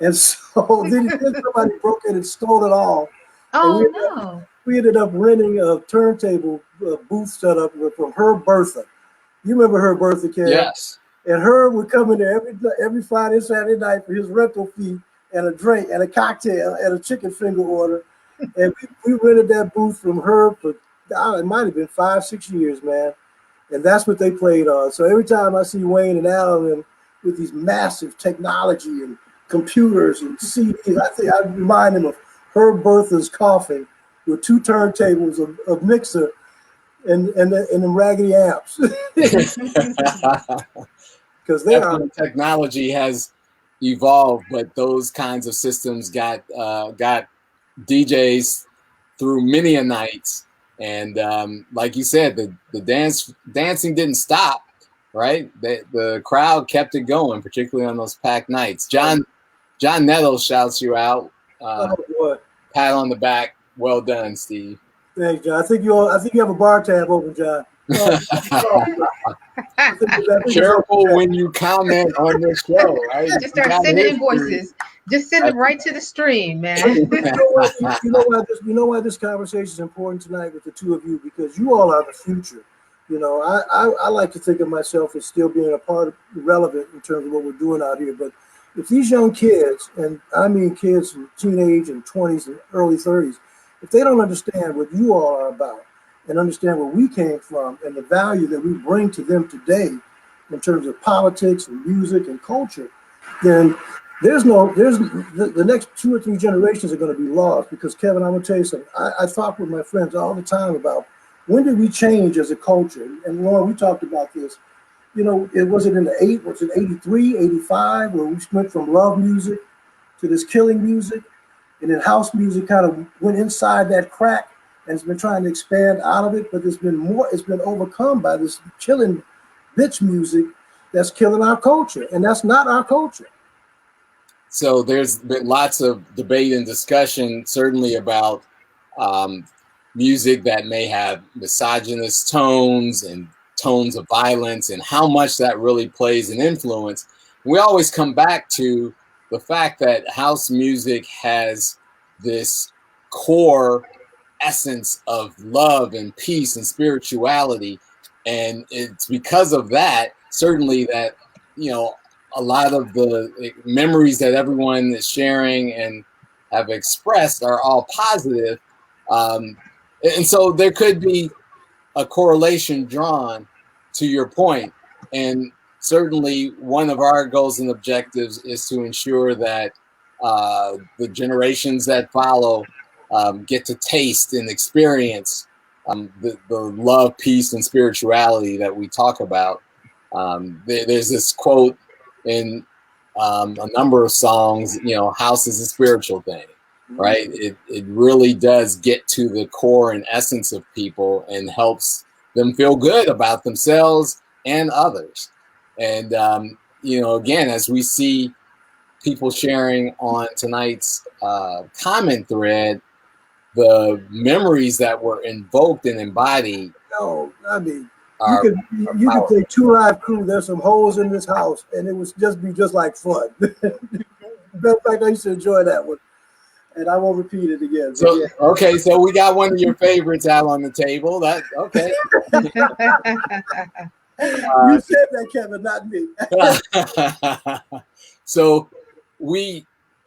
And so then somebody broke it and stole it all. Oh no! We ended up renting a turntable booth set up from Herb Bertha. You remember Herb Bertha, Ken? Yes. And Herb would come in there every Friday and Saturday night for his rental fee and a drink and a cocktail and a chicken finger order. And we rented that booth from Herb for, it might have been 5-6 years, man. And that's what they played on. So every time I see Wayne and Alan with these massive technology and computers and CDs, I remind him of Herb Bertha's coffin with 2 turntables of mixer and them raggedy amps. Because technology has evolved, but those kinds of systems got DJs through many a nights, and like you said, the dancing didn't stop, right? The crowd kept it going, particularly on those packed nights. John Nettles shouts you out. Pat on the back. Well done, Steve. Thanks, John. I think you have a bar tab open, John. Careful when you comment on this show, right? Just start sending invoices. Just send them right to the stream, man. You know why this conversation is important tonight with the two of you, because you all are the future. You know, I like to think of myself as still being a part of relevant in terms of what we're doing out here. But if these young kids, and I mean kids from teenage and 20s and early 30s, if they don't understand what you all are about and understand where we came from and the value that we bring to them today in terms of politics and music and culture, then the next 2 or 3 generations are going to be lost. Because, Kevin, I'm going to tell you something. I talk with my friends all the time about when did we change as a culture? And Lauren, we talked about this. You know, was it in the 83, 85, where we went from love music to this killing music? And then house music kind of went inside that crack and it's been trying to expand out of it, but it's been overcome by this killing bitch music that's killing our culture. And that's not our culture. So there's been lots of debate and discussion, certainly about music that may have misogynist tones and tones of violence and how much that really plays an influence. We always come back to the fact that house music has this core essence of love and peace and spirituality. And it's because of that, certainly, that, you know, a lot of the memories that everyone is sharing and have expressed are all positive. And so there could be a correlation drawn to your point. And certainly one of our goals and objectives is to ensure that the generations that follow get to taste and experience the love, peace, and spirituality that we talk about. There's this quote in a number of songs, you know, house is a spiritual thing. right? It really does get to the core and essence of people and helps them feel good about themselves and others. And, again, as we see people sharing on tonight's comment thread, the memories that were invoked and embodied. No, I mean, are you could play Two Live Crew. There's some holes in this house, and it was just like fun. Matter of fact, I used to enjoy that one, and I won't repeat it again. So yeah. okay, so we got one of your favorites out on the table. That okay. You said that, Kevin, not me. So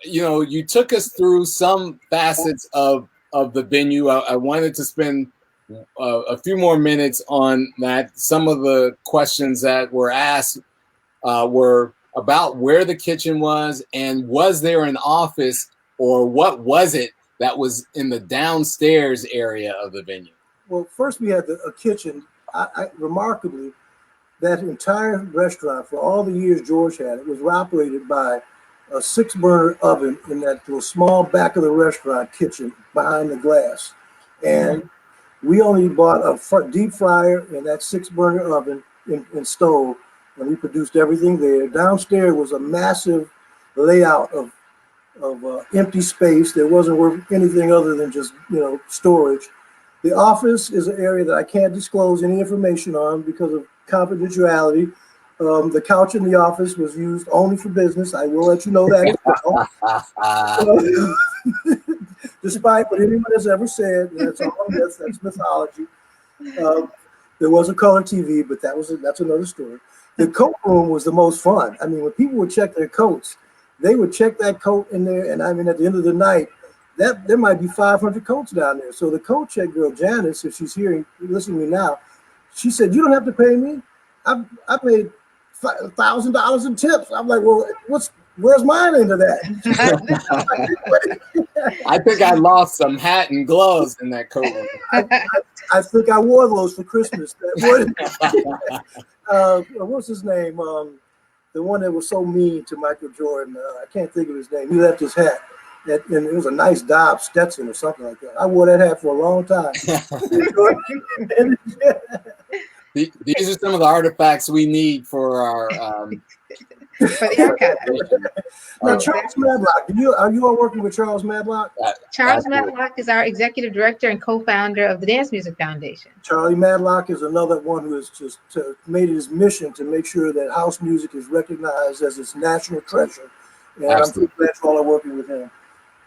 you took us through some facets of the venue. I wanted to spend a few more minutes on that. Some of the questions that were asked were about where the kitchen was, and was there an office, or what was it that was in the downstairs area of the venue? Well, first we had a kitchen. Remarkably, that entire restaurant, for all the years George had it, was operated by a 6-burner oven in that little small back of the restaurant kitchen behind the glass. And we only bought a deep fryer and that 6-burner oven and stove, and we produced everything there. Downstairs was a massive layout of empty space that wasn't worth anything other than just storage. The office is an area that I can't disclose any information on because of confidentiality. The couch in the office was used only for business. I will let you know that as well. Despite what anyone has ever said, that's all myth, that's mythology. There was a color TV, but that's another story. The coat room was the most fun. I mean, when people would check their coats, they would check that coat in there, and I mean, at the end of the night, there might be 500 coats down there. So the coat check girl, Janice, if she's hearing, listening to me now, she said, "You don't have to pay me. I made $1,000 in tips." I'm like, "Well, where's mine into that?" I think I lost some hat and gloves in that coat. I think I wore those for Christmas. What's his name? The one that was so mean to Michael Jordan. I can't think of his name. He left his hat. And it was a nice Dobb Stetson or something like that. I wore that hat for a long time. These are some of the artifacts we need for our for the archive. Now, Charles Madlock, are you all working with Charles Madlock? Charles Madlock is our executive director and co-founder of the Dance Music Foundation. Charlie Madlock is another one who has just made it his mission to make sure that house music is recognized as its national treasure. And absolutely. I'm glad you all are working with him.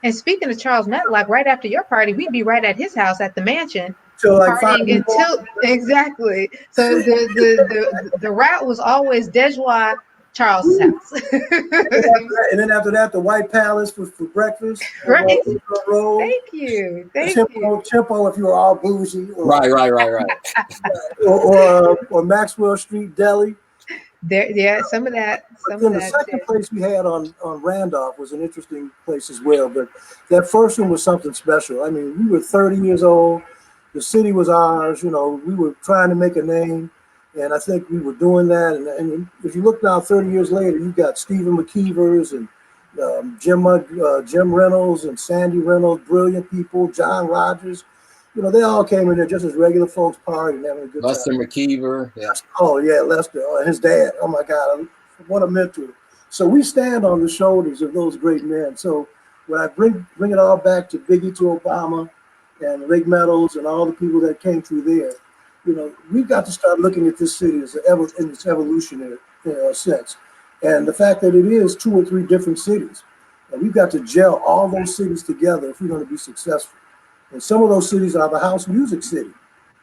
And speaking of Charles Matlock, right after your party, we'd be right at his house at the mansion. So like partying until exactly. So the route was always DeJoie, Charles' house. And then after that, the White Palace for breakfast. Right. Thank you. Tempo if you were all bougie. Right. or Maxwell Street Deli. There, some of that. The second place we had on Randolph was an interesting place as well. But that first one was something special. I mean, we were 30 years old. The city was ours. We were trying to make a name, and I think we were doing that. And if you look now, 30 years later, you got Stephen McKeevers and Jim Reynolds and Sandy Reynolds, brilliant people. John Rogers. They all came in there just as regular folks partying and having a good time. Lester McKeever. Yeah. Oh, yeah, Lester. His dad. Oh, my God. What a mentor. So we stand on the shoulders of those great men. So when I bring it all back to Biggie, to Obama, and Rick Meadows and all the people that came through there, we've got to start looking at this city as in its evolutionary sense. And the fact that it is 2 or 3 different cities. And we've got to gel all those cities together if we're going to be successful. And some of those cities are the house music city.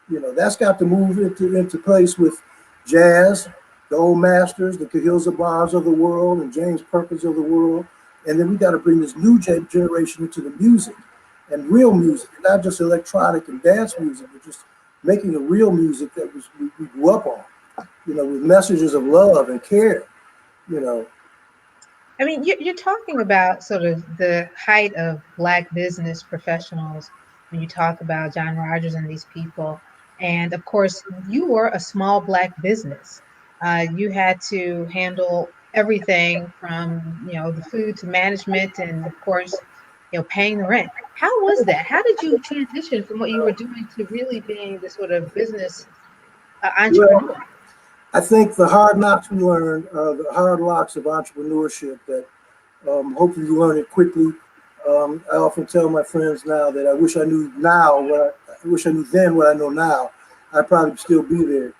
That's got to move into place with jazz, the old masters, the Cahill Zabars of the world, and James Perkins of the world. And then we got to bring this new generation into the music and real music, and not just electronic and dance music, but just making a real music that we grew up on, with messages of love and care, I mean, you're talking about sort of the height of Black business professionals when you talk about John Rogers and these people. And of course, you were a small Black business. You had to handle everything from, the food to management. And of course, paying the rent. How was that? How did you transition from what you were doing to really being the sort of business Well, entrepreneur? I think the hard knocks we learned, the hard knocks of entrepreneurship, that hopefully you learn it quickly. I often tell my friends now that I wish I knew now I wish I knew then what I know now. I'd probably still be there.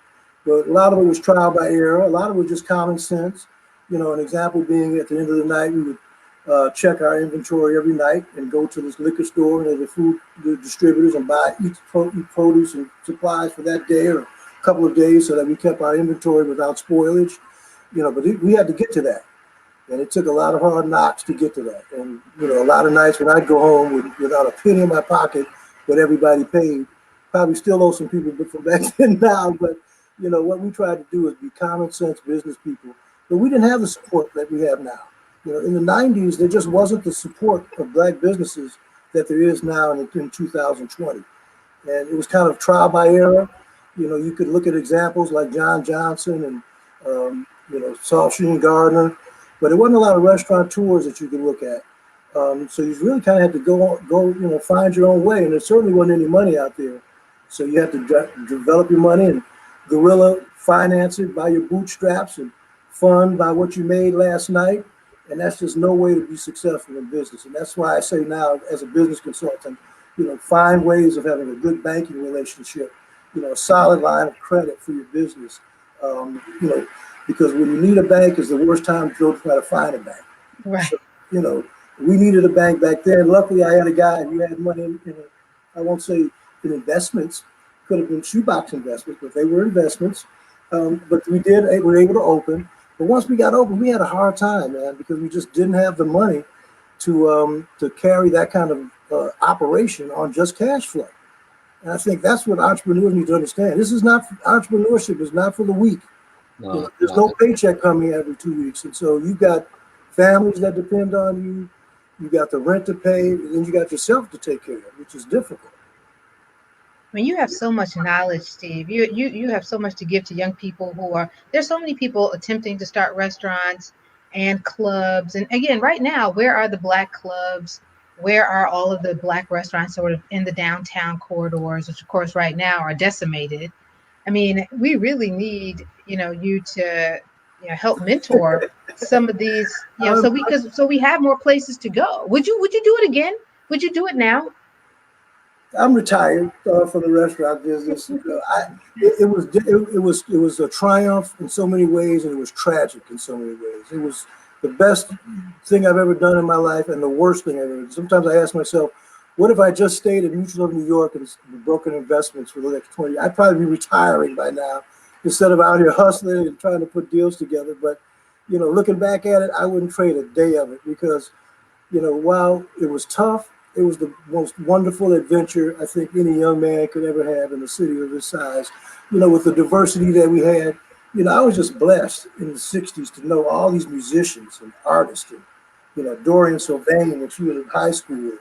But a lot of it was trial by error. A lot of it was just common sense. An example being at the end of the night, we would check our inventory every night and go to this liquor store and the distributors and eat produce and supplies for that day or a couple of days so that we kept our inventory without spoilage. But we had to get to that. And it took a lot of hard knocks to get to that. And, a lot of nights when I'd go home without a penny in my pocket, but everybody paid, probably still owe some people from back then now. But, what we tried to do is be common sense business people. But we didn't have the support that we have now. In the 90s, there just wasn't the support of Black businesses that there is now in 2020. And it was kind of trial by error. You could look at examples like John Johnson and, Saul Sheen Gardner, but there wasn't a lot of restaurateurs that you could look at. So you really kind of had to go, find your own way. And there certainly wasn't any money out there. So you had to develop your money and guerrilla finance it by your bootstraps and fund by what you made last night. And that's just no way to be successful in business. And that's why I say now, as a business consultant, find ways of having a good banking relationship, a solid line of credit for your business. Because when you need a bank is the worst time to go try to find a bank. Right. So, we needed a bank back then. Luckily, I had a guy who had money I won't say in investments, could have been shoebox investments, but they were investments. But we were able to open. But once we got open, we had a hard time, man, because we just didn't have the money to carry that kind of operation on just cash flow. And I think that's what entrepreneurs need to understand. Entrepreneurship is not for the weak. No, There's no paycheck coming every 2 weeks. And so you've got families that depend on you. You got the rent to pay, and then you got yourself to take care of, which is difficult. I mean, you have so much knowledge, Steve. You have so much to give to young people there's so many people attempting to start restaurants and clubs. And again, right now, where are the Black clubs? Where are all of the Black restaurants sort of in the downtown corridors, which of course right now are decimated? I mean, we really need, you to, help mentor some of these, so we have more places to go. Would you do it again? Would you do it now? I'm retired from the restaurant business. It was a triumph in so many ways, and it was tragic in so many ways. It was the best thing I've ever done in my life, and the worst thing I've ever done. Sometimes I ask myself, what if I just stayed in Mutual of New York and broken investments for the next 20 years? I'd probably be retiring by now instead of out here hustling and trying to put deals together. But, looking back at it, I wouldn't trade a day of it because, while it was tough, it was the most wonderful adventure I think any young man could ever have in a city of this size. With the diversity that we had, I was just blessed in the 60s to know all these musicians and artists and, Dorian Sylvain when she was in high school,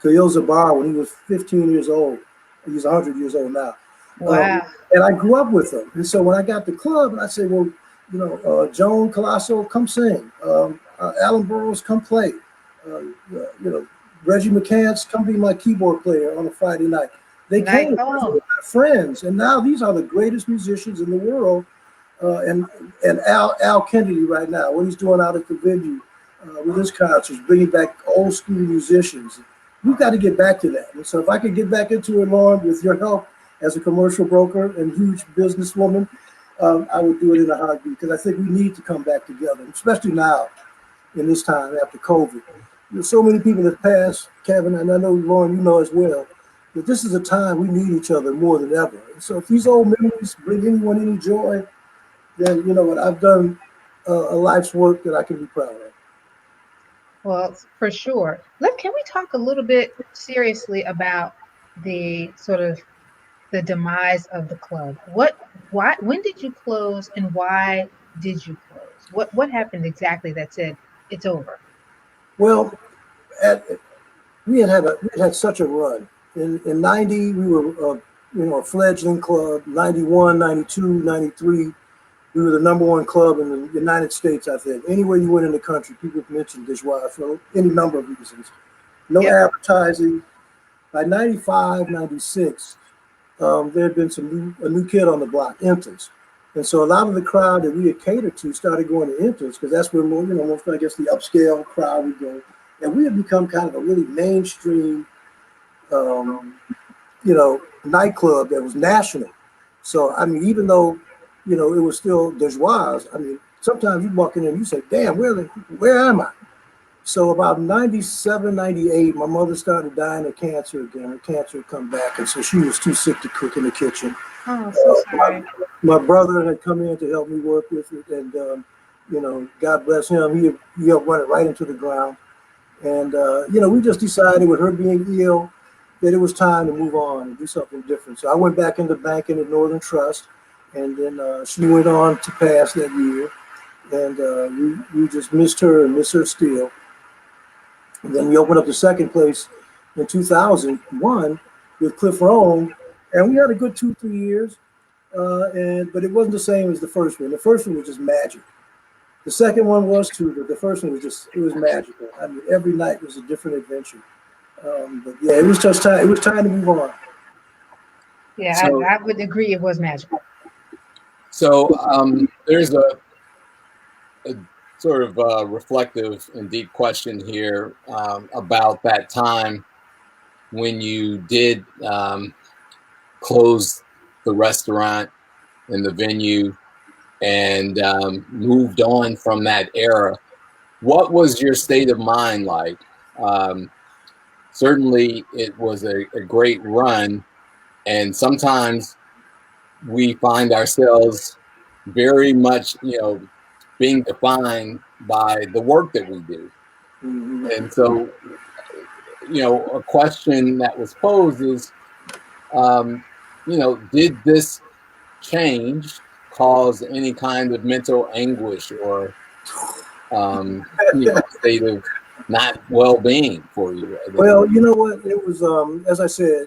Khalil Zabar when he was 15 years old. He's 100 years old now. Wow. And I grew up with them. And so when I got to the club, I said, well, Joan Colasso, come sing. Alan Burroughs, come play. Reggie McCants, come be my keyboard player on a Friday night. They came with my friends. And now these are the greatest musicians in the world. And Al Kennedy right now, what he's doing out at the venue with his concerts, bringing back old school musicians. We've got to get back to that. And so if I could get back into it, Lauren, with your help as a commercial broker and huge businesswoman, I would do it in a heartbeat because I think we need to come back together, especially now in this time after COVID. There's so many people that passed, Kevin, and I know, Lauren, you know as well, that this is a time we need each other more than ever. And so if these old memories bring anyone any joy, then you know what, I've done a life's work that I can be proud of. Well, for sure. Can we talk a little bit seriously about the sort of the demise of the club? When did you close, and why did you close? What happened exactly that said it's over? Well, we had such a run. In 90, we were a fledgling club. 91, 92, 93. We were the number one club in the United States, I think. Anywhere you went in the country, people mentioned DeJoie for any number of reasons. no Yep. advertising. By 95, 96, there had been a new kid on the block, Intons. And so a lot of the crowd that we had catered to started going to Intons because that's where more, most, I guess, the upscale crowd would go. And we had become kind of a really mainstream, nightclub that was national. So, I mean, even though, it was still DeJoie, I mean, sometimes you walk in and you say, damn, where am I? So about 97, 98, my mother started dying of cancer again. Her cancer had come back, and so she was too sick to cook in the kitchen. Oh, so sorry. My brother had come in to help me work with it, and God bless him, he helped run it right into the ground. And we just decided with her being ill that it was time to move on and do something different. So I went back into banking at Northern Trust, and then she went on to pass that year, and we just missed her and miss her still. And then we opened up the second place in 2001 with Cliff Rome, and we had a good 2-3 years. But it wasn't the same as the first one. The first one was just magic. The second one was too, but the first one was it was magical. I mean, every night was a different adventure. But yeah, it was just time. It was time to move on. Yeah, So, I would agree it was magical. so there's a sort of reflective and deep question here about that time when you did close the restaurant and the venue and moved on from that era. What was your state of mind like? Certainly, it was a great run, and sometimes we find ourselves very much, being defined by the work that we do. Mm-hmm. And so, a question that was posed is, did this change cause any kind of mental anguish or, state of not well-being for you? Well, you know what? It was, as I said,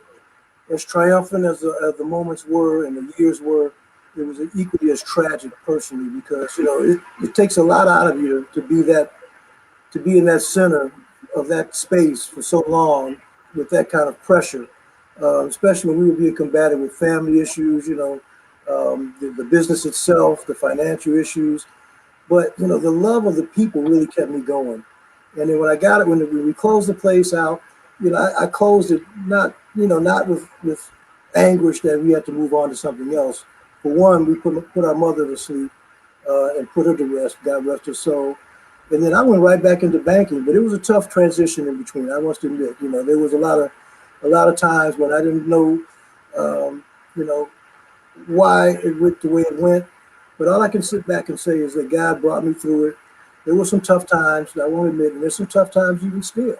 as triumphant as the moments were and the years were, it was equally as tragic personally because it takes a lot out of you to be in that center of that space for so long with that kind of pressure, especially when we were being combated with family issues, the business itself, the financial issues. But the love of the people really kept me going. And then when I got it, when we closed the place out, I closed it not with anguish that we had to move on to something else. For one, we put our mother to sleep and put her to rest. God rest her soul. And then I went right back into banking, but it was a tough transition in between. I must admit, there was a lot of times when I didn't know, why it went the way it went. But all I can sit back and say is that God brought me through it. There were some tough times, I won't admit, and there's some tough times even still.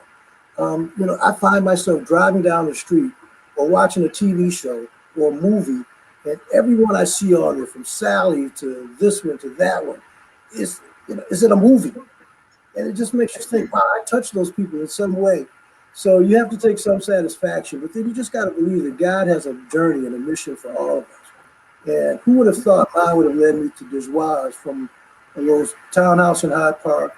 I find myself driving down the street or watching a TV show or a movie, and everyone I see on there, from Sally to this one to that one, is it a movie? And it just makes you think, wow, I touched those people in some way. So you have to take some satisfaction, but then you just got to believe that God has a journey and a mission for all of us. And who would have thought mine would have led me to DeJoie from a little townhouse in Hyde Park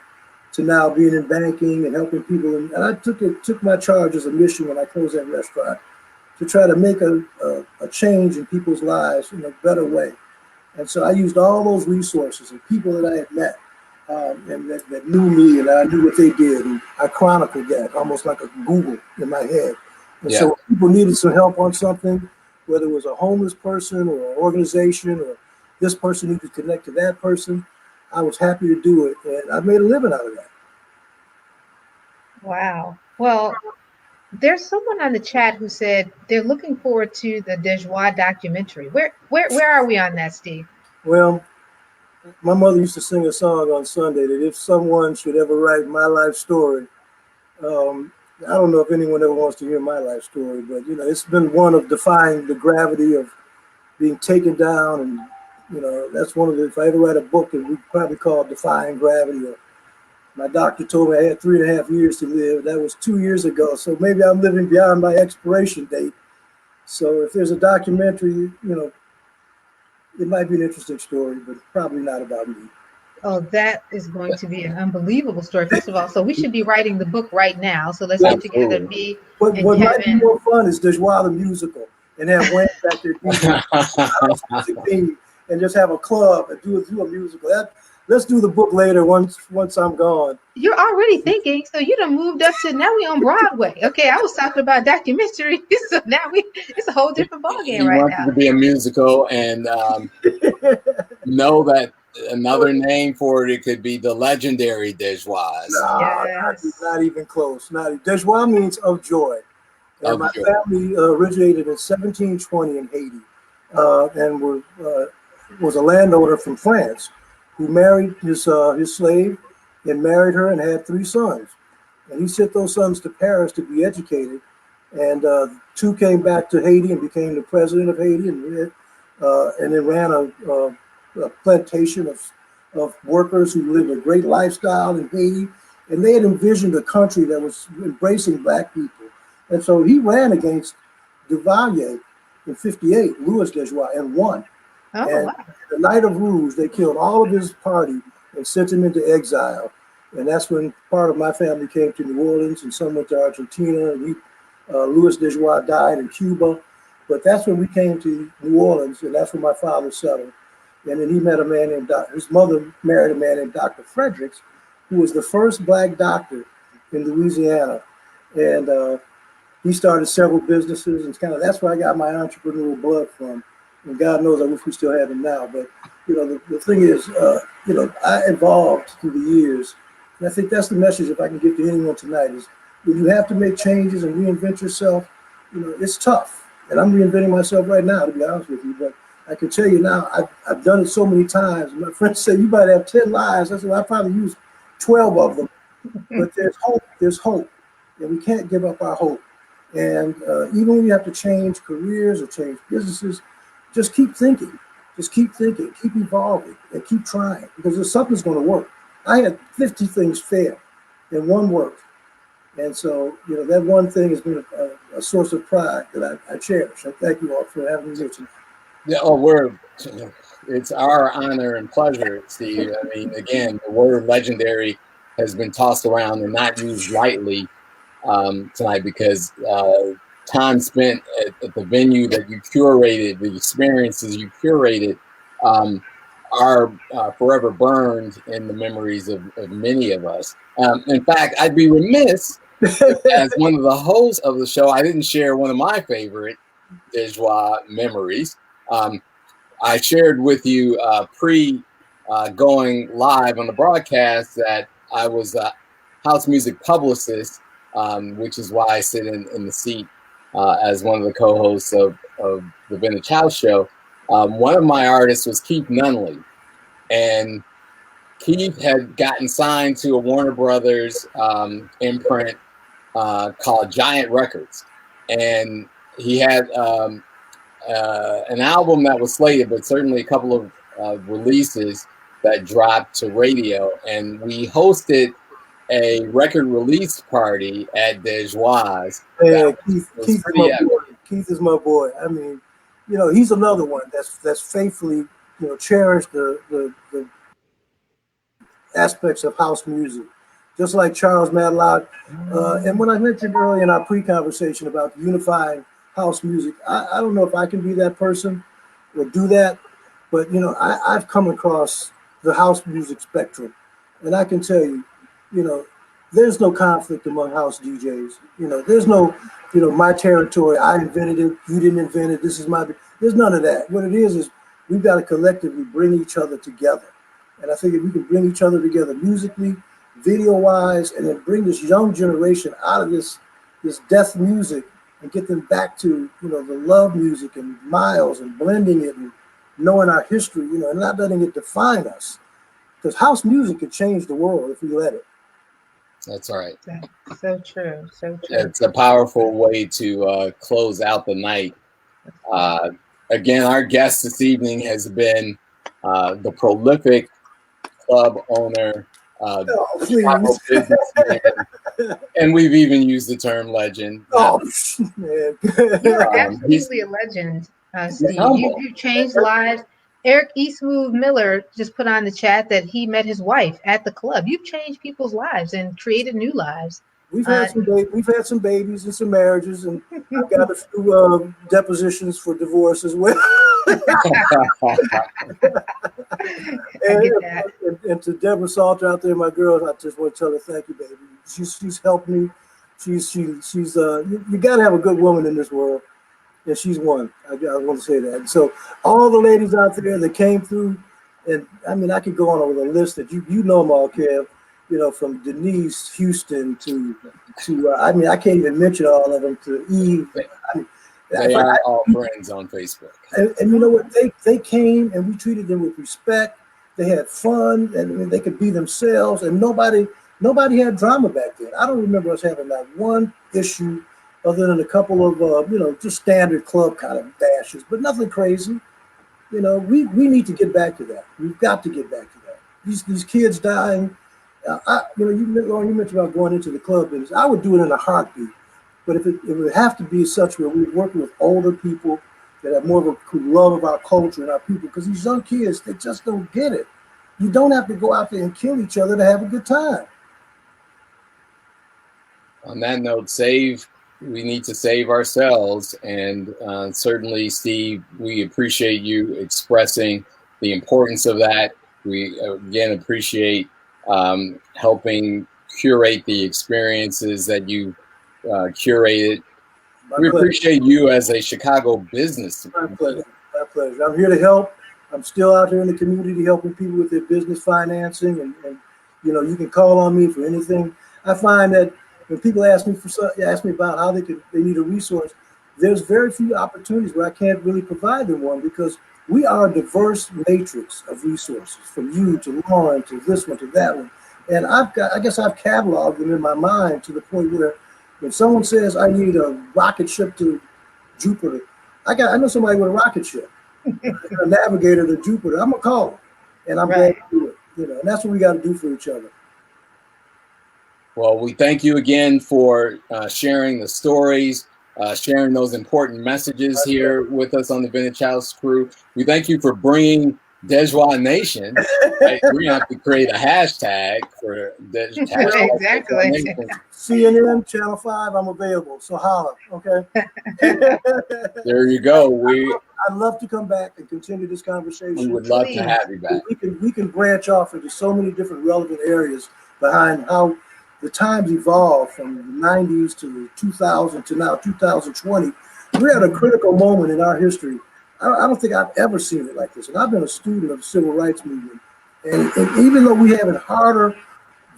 to now being in banking and helping people. And I took my charge as a mission when I closed that restaurant to try to make a change in people's lives in a better way. And so I used all those resources and people that I had met and that knew me and I knew what they did. And I chronicled that almost like a Google in my head. And so if people needed some help on something, whether it was a homeless person or an organization or this person needed to connect to that person, I was happy to do it. And I made a living out of that. Wow. Well, there's someone on the chat who said they're looking forward to the DeJoie documentary. Where are we on that, Steve? Well, my mother used to sing a song on Sunday that if someone should ever write my life story, I don't know if anyone ever wants to hear my life story, but it's been one of defying the gravity of being taken down, and that's one of the. If I ever write a book, it would probably call Defying Gravity. Or my doctor told me I had 3.5 years to live. That was 2 years ago, so maybe I'm living beyond my expiration date. So if there's a documentary, it might be an interesting story, but probably not about me. Oh, that is going to be an unbelievable story. First of all, so we should be writing the book right now. So let's get together, Absolutely. me But and what might be Kevin. more fun is DeJoie the musical, and have Wayne back there DJ house music theme, and just have a club and do a musical. Let's do the book later once I'm gone. You're already thinking, so you done moved up to now we on Broadway. Okay, I was talking about documentary, so now it's a whole different ballgame He right wants it now. to be a musical, and know that another name for it could be the legendary DeJoie Nah, Yes. not even close. DeJoie means of joy. And of my joy. family originated in 1720 in Haiti, and was a landowner from France who married his slave and married her and had 3 sons. And he sent those sons to Paris to be educated. And 2 came back to Haiti and became the president of Haiti, and then ran a plantation of workers who lived a great lifestyle in Haiti. And they had envisioned a country that was embracing black people. And so he ran against Duvalier in 58, Louis DeJoie, and won. Oh, And wow. the night of Rouge, they killed all of his party and sent him into exile. And that's when part of my family came to New Orleans, and some went to Argentina. And Louis DeJoie died in Cuba. But that's when we came to New Orleans, and that's when my father settled. And then he met a man named his mother married a man named Dr. Fredericks, who was the first black doctor in Louisiana. And he started several businesses, and that's where I got my entrepreneurial blood from. And God knows I wish we still had him now. But the thing is, I evolved through the years, and I think that's the message. If I can give to anyone tonight, is when you have to make changes and reinvent yourself, it's tough. And I'm reinventing myself right now, to be honest with you. But I can tell you now, I've done it so many times. My friends say you might have 10 lives. I said, well, I probably used 12 of them. But there's hope. There's hope, and we can't give up our hope. And even when you have to change careers or change businesses, just keep thinking, keep evolving, and keep trying, because something's going to work. I had 50 things fail, and one worked. And so, that one thing has been a source of pride that I cherish. And thank you all for having me here tonight. Yeah, it's our honor and pleasure, Steve. I mean, again, the word legendary has been tossed around and not used lightly tonight, because time spent at the venue that you curated, the experiences you curated, are forever burned in the memories of many of us. In fact, I'd be remiss if, as one of the hosts of the show, I didn't share one of my favorite DeJoie memories. I shared with you going live on the broadcast that I was a house music publicist, which is why I sit in the seat as one of the co-hosts of the Vintage House Show. One of my artists was Keith Nunley, and Keith had gotten signed to a Warner Brothers imprint called Giant Records, and he had an album that was slated, but certainly a couple of releases that dropped to radio, and we hosted a record release party at DeJoie's. Hey, Keith is my boy. I mean, he's another one that's faithfully, cherished the aspects of house music, just like Charles Madlock. And when I mentioned earlier in our pre-conversation about unifying house music, I don't know if I can be that person or do that, but I've come across the house music spectrum, and I can tell you, there's no conflict among house DJs. There's no, my territory, I invented it, you didn't invent it, this is my, there's none of that. What it is we've got to collectively bring each other together. And I think if we can bring each other together musically, video-wise, and then bring this young generation out of this death music and get them back to, the love music and miles and blending it and knowing our history, and not letting it define us. Because house music could change the world if we let it. That's right. So true. So true. It's a powerful way to close out the night. Again, our guest this evening has been the prolific club owner, businessman, and we've even used the term legend. Oh, man. You're absolutely a legend, Steve. You've changed lives. Eric Eastwood Miller just put on the chat that he met his wife at the club. You've changed people's lives and created new lives. We've had some babies and some marriages, and I've got a few depositions for divorce as well. And to Deborah Salter out there, my girl, I just want to tell her thank you, baby. She's helped me. She's you got to have a good woman in this world, and she's one. I want to say that. And so all the ladies out there that came through, and I mean I could go on with a list that you know them all, Kev. You know, from Denise Houston to I mean I can't even mention all of them, to Eve. They are all friends on Facebook. And you know what? They came and we treated them with respect. They had fun, and I mean, they could be themselves, and nobody had drama back then. I don't remember us having that one issue, other than a couple of just standard club kind of bashes, but nothing crazy. You know, we need to get back to that. We've got to get back to that. These kids dying. You mentioned about going into the club business. I would do it in a heartbeat. But it would have to be such where we're working with older people that have more of a love of our culture and our people, because these young kids, they just don't get it. You don't have to go out there and kill each other to have a good time. On that note, we need to save ourselves. And certainly, Steve, we appreciate you expressing the importance of that. We, again, appreciate helping curate the experiences that you curated. We appreciate you as a Chicago business. My pleasure. My pleasure. I'm here to help. I'm still out here in the community helping people with their business financing, and you can call on me for anything. I find that when people ask me about how they need a resource, there's very few opportunities where I can't really provide them one, because we are a diverse matrix of resources, from you to Lauren to this one to that one. And I guess I've cataloged them in my mind to the point where when someone says I need a rocket ship to Jupiter, I know somebody with a rocket ship, a navigator to Jupiter. I'm gonna call them, and I'm glad to do it. And that's what we got to do for each other. Well, we thank you again for sharing the stories, sharing those important messages here with us on the Vintage House Crew. We thank you for bringing DeJoie Nation. Right? We're gonna have to create a hashtag for DeJoie. Exactly. CNN, Channel 5, I'm available. So holla, okay? There you go. I'd love to come back and continue this conversation. We would love to have you back. We can branch off into so many different relevant areas behind how the times evolved from the 90s to the 2000 to now 2020. We're at a critical moment in our history. I don't think I've ever seen it like this. And I've been a student of the civil rights movement. And even though we have it harder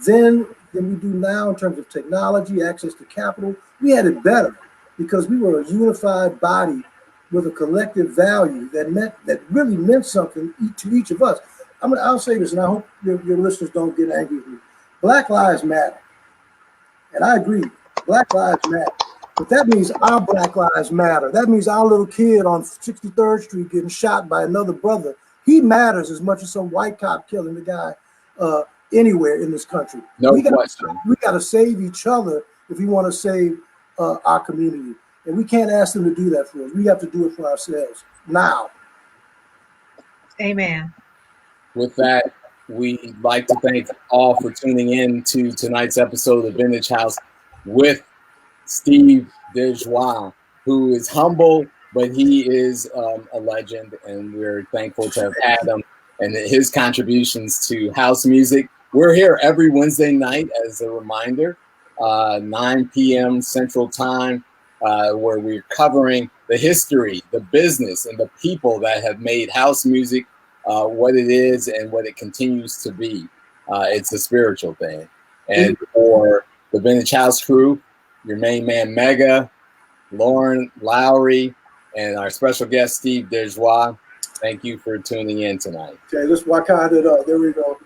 then than we do now in terms of technology, access to capital, we had it better because we were a unified body with a collective value that really meant something to each of us. I'll say this, and I hope your listeners don't get angry with me. Black lives matter. And I agree, Black lives matter. But that means our Black lives matter. That means our little kid on 63rd Street getting shot by another brother, he matters as much as some white cop killing the guy anywhere in this country. No question. We got to save each other if we want to save our community. And we can't ask them to do that for us. We have to do it for ourselves now. Amen. With that, we'd like to thank all for tuning in to tonight's episode of Vintage House with Steve DeJoie, who is humble, but he is a legend, and we're thankful to have had him and his contributions to house music. We're here every Wednesday night, as a reminder, 9 p.m. Central Time, where we're covering the history, the business, and the people that have made house music what it is and what it continues to be. It's a spiritual thing. And for the Vintage House Crew, your main man, Mega, Lauren Lowry, and our special guest, Steve DeJoie, thank you for tuning in tonight. Okay, let's Wakanda it up. There we go.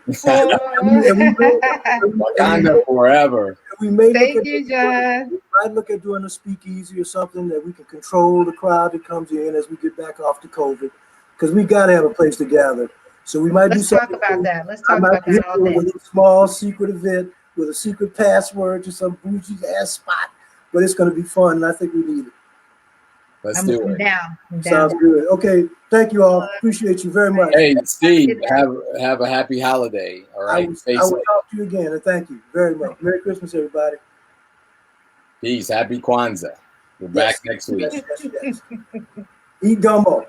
Wakanda forever. Thank you, John. We might look at doing a speakeasy or something that we can control the crowd that comes in as we get back off the COVID, because we got to have a place to gather. So we might do something. Let's talk about that. Let's talk about that all day. With a small secret event with a secret password to some bougie ass spot, but it's going to be fun, and I think we need it. Let's I'm do it. down. I'm down. Sounds good. Okay. Thank you all. Appreciate you very much. Hey, Steve, have a happy holiday. All I right. will Stay safe. talk to you again, and thank you very much. Merry Christmas, everybody. Peace. Happy Kwanzaa. We're back next week. Yes. Eat gumbo.